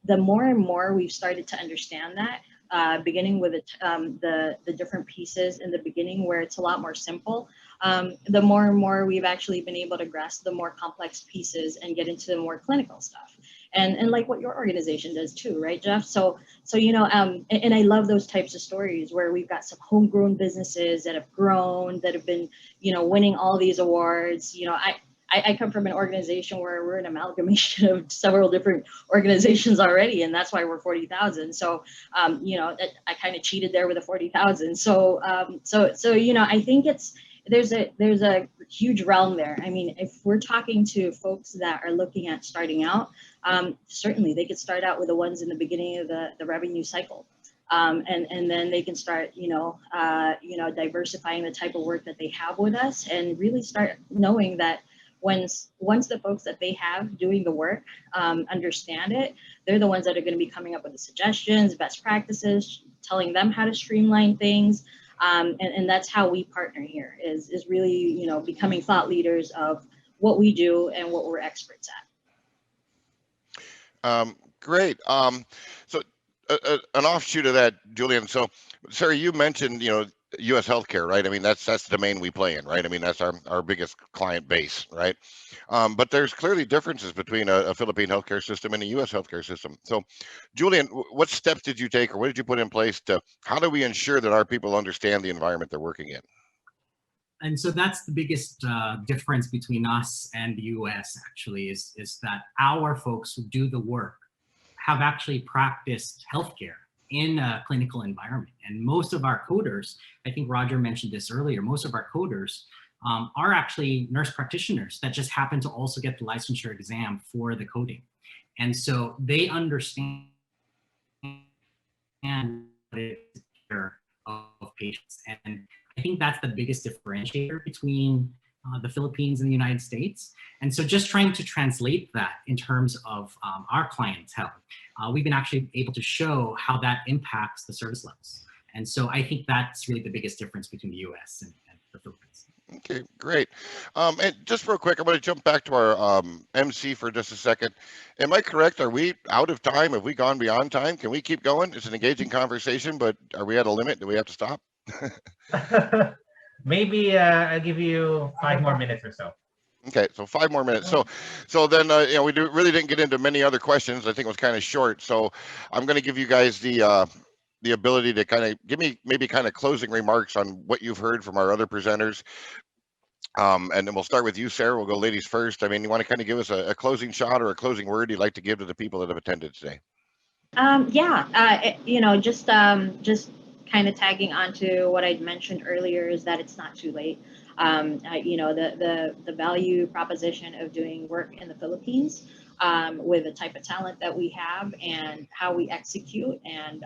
the more and more we've started to understand that, beginning with the different pieces in the beginning where it's a lot more simple, the more and more we've actually been able to grasp the more complex pieces and get into the more clinical stuff. And like what your organization does too, right, Jeff? So and I love those types of stories where we've got some homegrown businesses that have grown, that have been, winning all these awards. I come from an organization where we're an amalgamation of several different organizations already, and that's why we're 40,000. So, I kind of cheated there with the 40,000. So, I think there's a huge realm there. I mean, if we're talking to folks that are looking at starting out, certainly they could start out with the ones in the beginning of the revenue cycle. And then they can start, diversifying the type of work that they have with us, and really start knowing that once the folks that they have doing the work understand it, they're the ones that are going to be coming up with the suggestions, best practices, telling them how to streamline things. And that's how we partner here, is really, becoming thought leaders of what we do and what we're experts at. Great. So an offshoot of that, Julian. So, Sarah, you mentioned, U.S. healthcare, right? I mean, that's the domain we play in, right? I mean, that's our biggest client base, right? But there's clearly differences between a Philippine healthcare system and a U.S. healthcare system. So, Julian, what steps did you take, or what did you put in place how do we ensure that our people understand the environment they're working in? And so that's the biggest difference between us and the US, actually, is that our folks who do the work have actually practiced healthcare in a clinical environment. And most of our coders, I think Roger mentioned this earlier, most of our coders are actually nurse practitioners that just happen to also get the licensure exam for the coding. And so they understand the care of patients. And I think that's the biggest differentiator between the Philippines and the United States. And so just trying to translate that in terms of our clientele, we've been actually able to show how that impacts the service levels. And so I think that's really the biggest difference between the US and the Philippines. Okay, great. And just real quick, I'm going to jump back to our MC for just a second. Am I correct? Are we out of time? Have we gone beyond time? Can we keep going? It's an engaging conversation, but are we at a limit? Do we have to stop? Maybe I'll give you 5 more minutes or so. Okay, so 5 more minutes. So then, we really didn't get into many other questions. I think it was kind of short. So I'm going to give you guys the ability to kind of give me maybe kind of closing remarks on what you've heard from our other presenters. And then we'll start with you, Sarah. We'll go ladies first. I mean, you want to kind of give us a closing shot or a closing word you'd like to give to the people that have attended today? Just kind of tagging onto what I mentioned earlier, is that it's not too late. The value proposition of doing work in the Philippines with the type of talent that we have and how we execute, and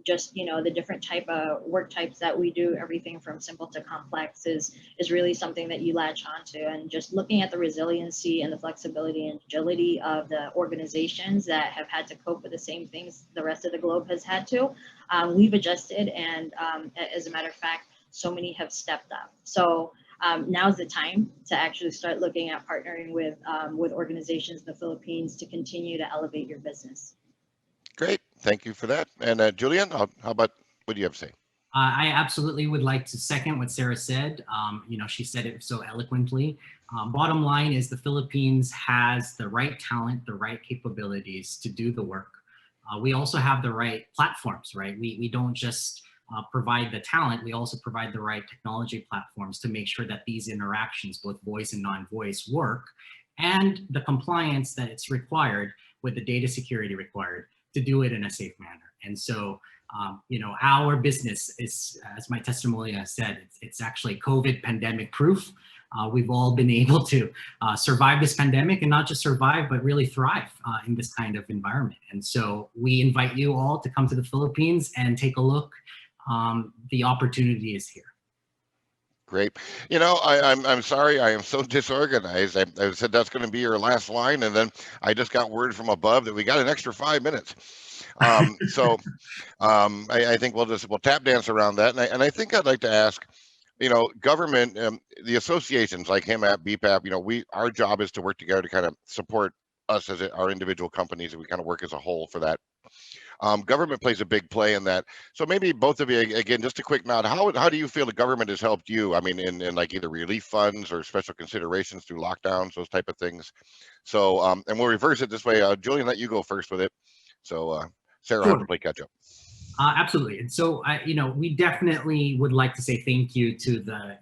just the different type of work types that we do, everything from simple to complex, is really something that you latch onto. And just looking at the resiliency and the flexibility and agility of the organizations that have had to cope with the same things the rest of the globe has had to, we've adjusted, and as a matter of fact, so many have stepped up. So now's the time to actually start looking at partnering with organizations in the Philippines to continue to elevate your business. Great, thank you for that. And Julian, how about, what do you have to say? I absolutely would like to second what Sarah said. She said it so eloquently. Bottom line is the Philippines has the right talent, the right capabilities to do the work. We also have the right platforms, right? We don't just provide the talent, we also provide the right technology platforms to make sure that these interactions, both voice and non-voice, work, and the compliance that it's required with the data security required to do it in a safe manner. And so, our business is, as my testimony said, it's actually COVID pandemic proof. We've all been able to survive this pandemic, and not just survive, but really thrive in this kind of environment. And so we invite you all to come to the Philippines and take a look. The opportunity is here. Great. I'm sorry, I am so disorganized. I said that's going to be your last line, and then I just got word from above that we got an extra 5 minutes. I think we'll tap dance around that. And I think I'd like to ask, government, the associations like HIMAP, BPAP, our job is to work together to kind of support us as our individual companies, and we kind of work as a whole for that. Government plays a big play in that. So maybe both of you, again, just a quick nod. How do you feel the government has helped you? I mean, in like either relief funds or special considerations through lockdowns, those type of things. So, and we'll reverse it this way. Julian, let you go first with it. So, Sarah, Sure. I'll have to play catch up. Absolutely. And so, we definitely would like to say thank you to the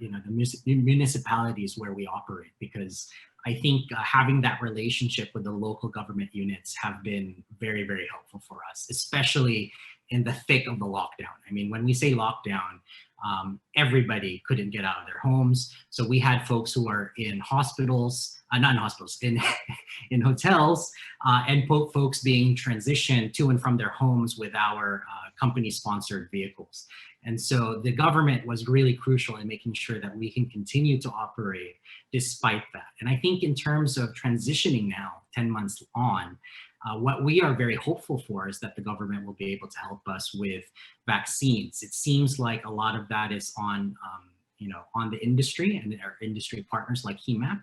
municipalities where we operate, because I think having that relationship with the local government units have been very, very helpful for us, especially in the thick of the lockdown. I mean, when we say lockdown, everybody couldn't get out of their homes. So we had folks who are in hospitals, not in hospitals, in hotels, and folks being transitioned to and from their homes with our company-sponsored vehicles. And so the government was really crucial in making sure that we can continue to operate despite that. And I think in terms of transitioning now, 10 months on, what we are very hopeful for is that the government will be able to help us with vaccines. It seems like a lot of that is on, on the industry and our industry partners like HIMAP,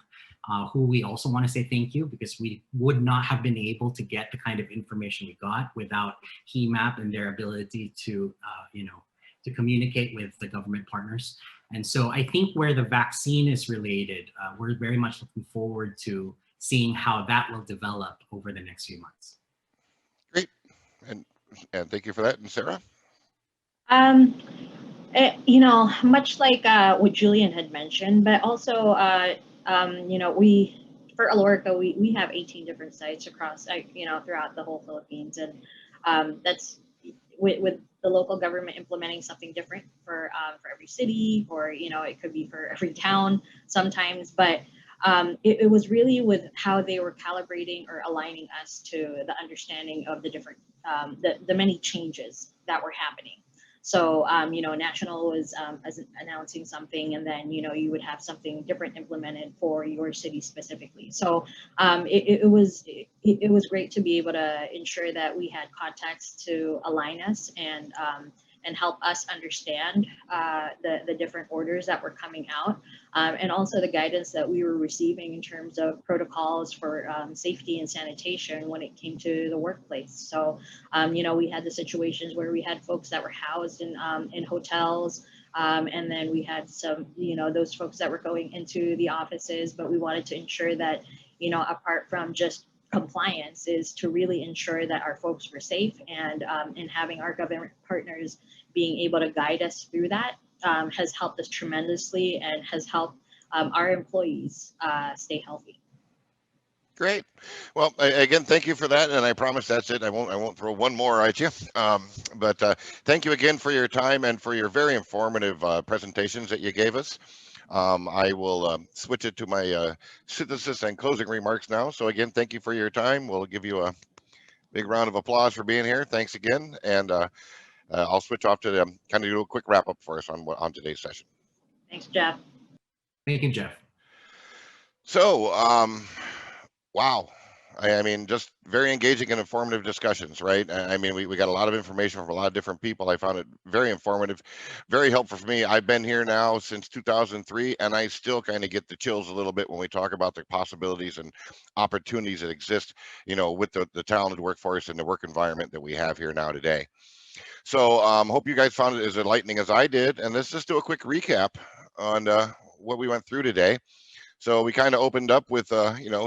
who we also want to say thank you, because we would not have been able to get the kind of information we got without HIMAP and their ability to, to communicate with the government partners. And so I think where the vaccine is related, we're very much looking forward to seeing how that will develop over the next few months. Great, and thank you for that. And Sarah? Much like what Julian had mentioned, but also, we, for Alorica, we have 18 different sites across, throughout the whole Philippines. And that's with the local government implementing something different for every city, or, it could be for every town sometimes, but it was really with how they were calibrating or aligning us to the understanding of the different, the many changes that were happening. So, National was announcing something, and then, you would have something different implemented for your city specifically. So it was great to be able to ensure that we had context to align us and help us understand the different orders that were coming out, and also the guidance that we were receiving in terms of protocols for safety and sanitation when it came to the workplace. So, we had the situations where we had folks that were housed in hotels, and then we had some, those folks that were going into the offices, but we wanted to ensure that, apart from just compliance, is to really ensure that our folks were safe, and having our government partners being able to guide us through that has helped us tremendously, and has helped our employees stay healthy. Great. Well, again, thank you for that, and I promise that's it. I won't throw one more at you. But thank you again for your time and for your very informative presentations that you gave us. I will switch it to my synthesis and closing remarks now. So again, thank you for your time. We'll give you a big round of applause for being here. Thanks again, and I'll switch off to kind of do a quick wrap up for us on today's session. Thanks, Jeff. Thank you, Jeff. So, wow. I mean, just very engaging and informative discussions, right? I mean, we got a lot of information from a lot of different people. I found it very informative, very helpful for me. I've been here now since 2003, and I still kind of get the chills a little bit when we talk about the possibilities and opportunities that exist, with the talented workforce and the work environment that we have here now today. So hope you guys found it as enlightening as I did. And let's just do a quick recap on what we went through today. So we kind of opened up with,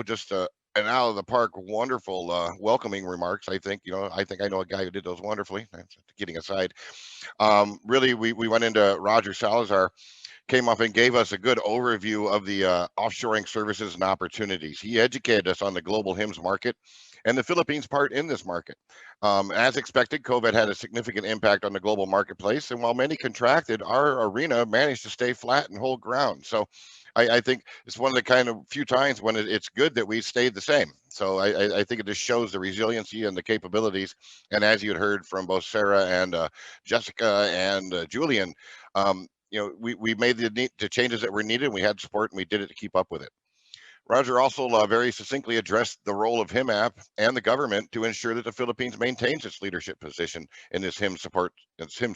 just an out of the park, wonderful welcoming remarks. I think I know a guy who did those wonderfully. Kidding aside, really, we went into Roger Salazar, came up and gave us a good overview of the offshoring services and opportunities. He educated us on the global HIMS market and the Philippines' part in this market. As expected, COVID had a significant impact on the global marketplace, and while many contracted, our arena managed to stay flat and hold ground. So I think it's one of the kind of few times when it's good that we stayed the same. So I think it just shows the resiliency and the capabilities. And as you had heard from both Sarah and Jessica and Julian, we made the changes that were needed, and we had support, and we did it to keep up with it. Roger also very succinctly addressed the role of HIMAP and the government to ensure that the Philippines maintains its leadership position in this HIMS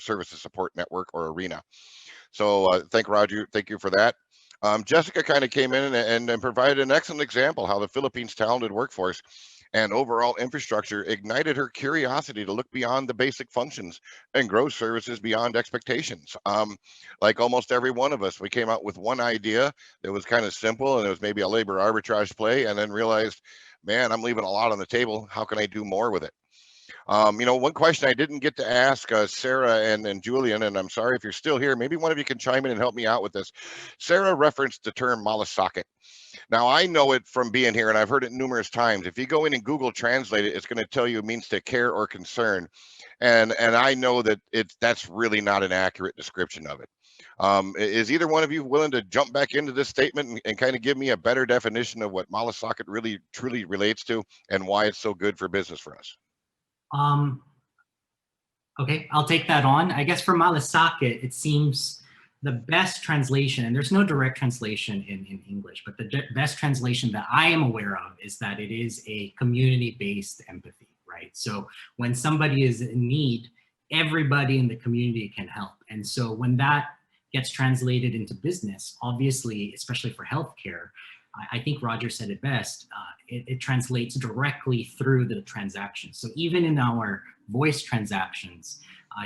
services support network or arena. So thank you for that. Jessica kind of came in and provided an excellent example how the Philippines' talented workforce and overall infrastructure ignited her curiosity to look beyond the basic functions and grow services beyond expectations. Like almost every one of us, we came out with one idea that was kind of simple, and it was maybe a labor arbitrage play, and then realized, man, I'm leaving a lot on the table. How can I do more with it? One question I didn't get to ask Sarah and Julian, and I'm sorry if you're still here, maybe one of you can chime in and help me out with this. Sarah referenced the term malasakit. Now, I know it from being here, and I've heard it numerous times. If you go in and Google Translate it, it's going to tell you it means to care or concern. And I know that that's really not an accurate description of it. Is either one of you willing to jump back into this statement and kind of give me a better definition of what malasakit really truly relates to and why it's so good for business for us? Okay, I'll take that on. I guess for malasakit, it seems the best translation, and there's no direct translation in English, but the best translation that I am aware of is that it is a community-based empathy, right? So when somebody is in need, everybody in the community can help. And so when that gets translated into business, obviously, especially for healthcare, I think Roger said it best, it translates directly through the transaction. So even in our voice transactions,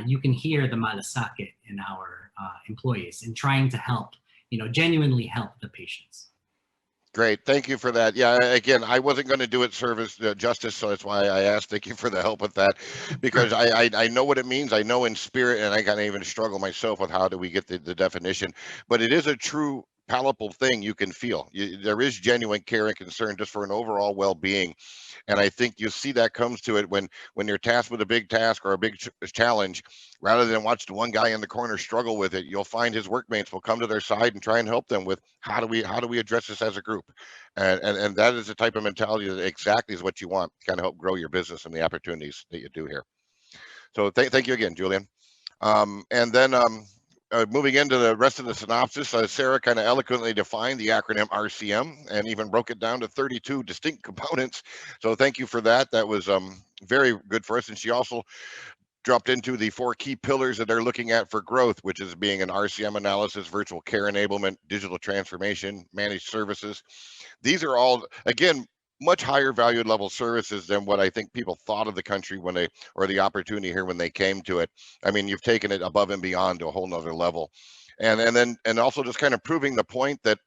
you can hear the malasakit in our employees in trying to help, genuinely help the patients. Great, thank you for that. Yeah, again, I wasn't going to do it service justice, so that's why I asked. Thank you for the help with that, because I know what it means. I know in spirit, and I kind of even struggle myself with how do we get the definition. But it is a true palpable thing you can feel. There is genuine care and concern just for an overall well-being. And I think you see that comes to it when you're tasked with a big task or a big challenge, rather than watch the one guy in the corner struggle with it, you'll find his workmates will come to their side and try and help them with how do we address this as a group. And that is the type of mentality that exactly is what you want to kind of help grow your business and the opportunities that you do here. So thank you again, Julian. And then moving into the rest of the synopsis, Sarah kind of eloquently defined the acronym RCM and even broke it down to 32 distinct components. So thank you for that. That was very good for us. And she also dropped into the 4 key pillars that they're looking at for growth, which is being an RCM analysis, virtual care enablement, digital transformation, managed services. These are all, again, much higher valued level services than what I think people thought of the country when they, or the opportunity here when they came to it. I mean, you've taken it above and beyond to a whole nother level. And also just kind of proving the point that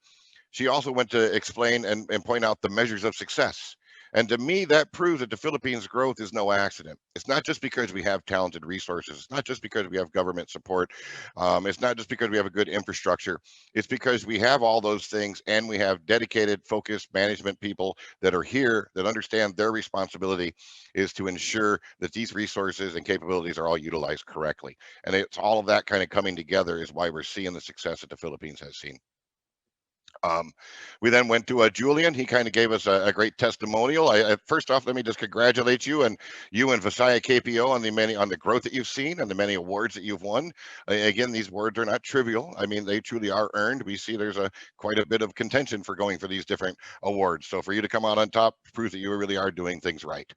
she also went to explain and point out the measures of success. And to me, that proves that the Philippines' growth is no accident. It's not just because we have talented resources. It's not just because we have government support. It's not just because we have a good infrastructure. It's because we have all those things, and we have dedicated, focused management people that are here that understand their responsibility is to ensure that these resources and capabilities are all utilized correctly. And it's all of that kind of coming together is why we're seeing the success that the Philippines has seen. We then went to Julian. He kind of gave us a great testimonial. First off, let me just congratulate you and Visaya KPO on the growth that you've seen and the many awards that you've won. Again, these awards are not trivial. I mean, they truly are earned. We see there's quite a bit of contention for going for these different awards. So for you to come out on top proves that you really are doing things right.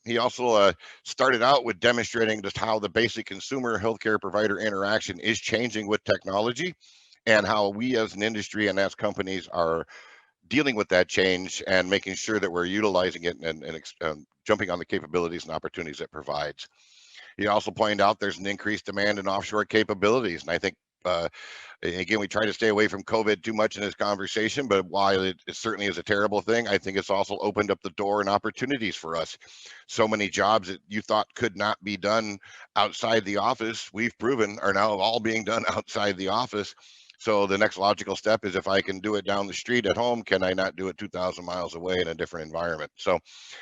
He also started out with demonstrating just how the basic consumer healthcare provider interaction is changing with technology, and how we as an industry and as companies are dealing with that change and making sure that we're utilizing it and jumping on the capabilities and opportunities it provides. He also pointed out there's an increased demand in offshore capabilities. And I think, again, we try to stay away from COVID too much in this conversation, but while it certainly is a terrible thing, I think it's also opened up the door and opportunities for us. So many jobs that you thought could not be done outside the office, we've proven are now all being done outside the office. So the next logical step is, if I can do it down the street at home, can I not do it 2,000 miles away in a different environment? So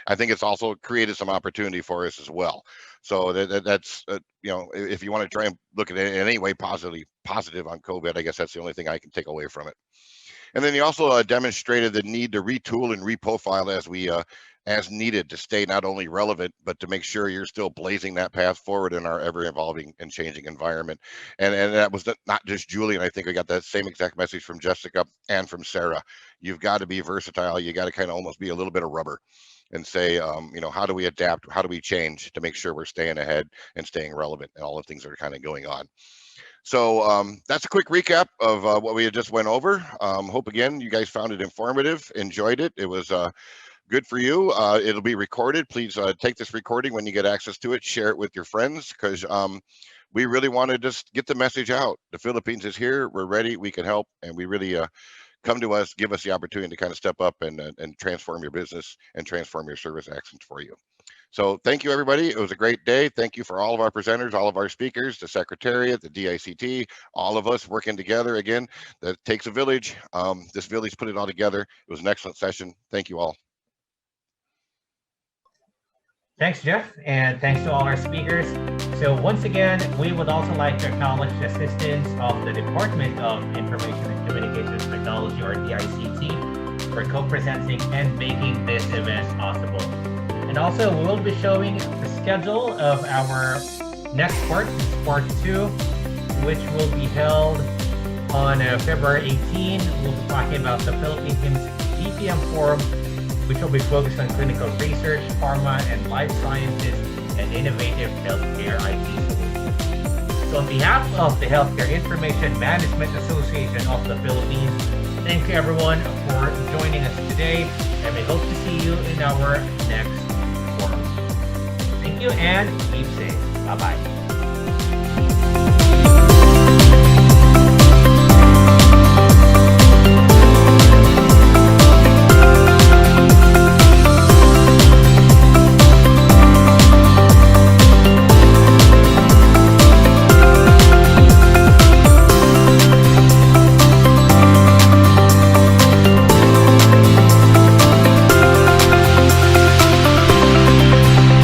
I think it's also created some opportunity for us as well. So that's, if you want to try and look at it in any way positive on COVID, I guess that's the only thing I can take away from it. And then he also demonstrated the need to retool and reprofile as needed to stay not only relevant, but to make sure you're still blazing that path forward in our ever-evolving and changing environment. And that was not just Julian. I think I got that same exact message from Jessica and from Sarah. You've got to be versatile. You got to kind of almost be a little bit of rubber and say, how do we adapt? How do we change to make sure we're staying ahead and staying relevant and all the things that are kind of going on? So that's a quick recap of what we had just went over. Hope, again, you guys found it informative, enjoyed it. It was good for you. It'll be recorded. Please take this recording when you get access to it. Share it with your friends, because we really want to just get the message out. The Philippines is here. We're ready. We can help. And we really come to us, give us the opportunity to kind of step up and transform your business and transform your service actions for you. So thank you, everybody. It was a great day. Thank you for all of our presenters, all of our speakers, the Secretariat, the DICT, all of us working together. Again, that takes a village. This village put it all together. It was an excellent session. Thank you all. Thanks, Jeff, and thanks to all our speakers. So once again, we would also like to acknowledge the assistance of the Department of Information and Communications Technology, or DICT, for co-presenting and making this event possible. And also, we will be showing the schedule of our Next part is part 2, which will be held on February 18. We'll be talking about the Philippine HIMS BPM Forum, which will be focused on clinical research, pharma and life sciences, and innovative healthcare IT solutions. So on behalf of the Healthcare Information Management Association of the Philippines, thank you everyone for joining us today, and we hope to see you in our next forum. Thank you and keep safe. Bye-bye.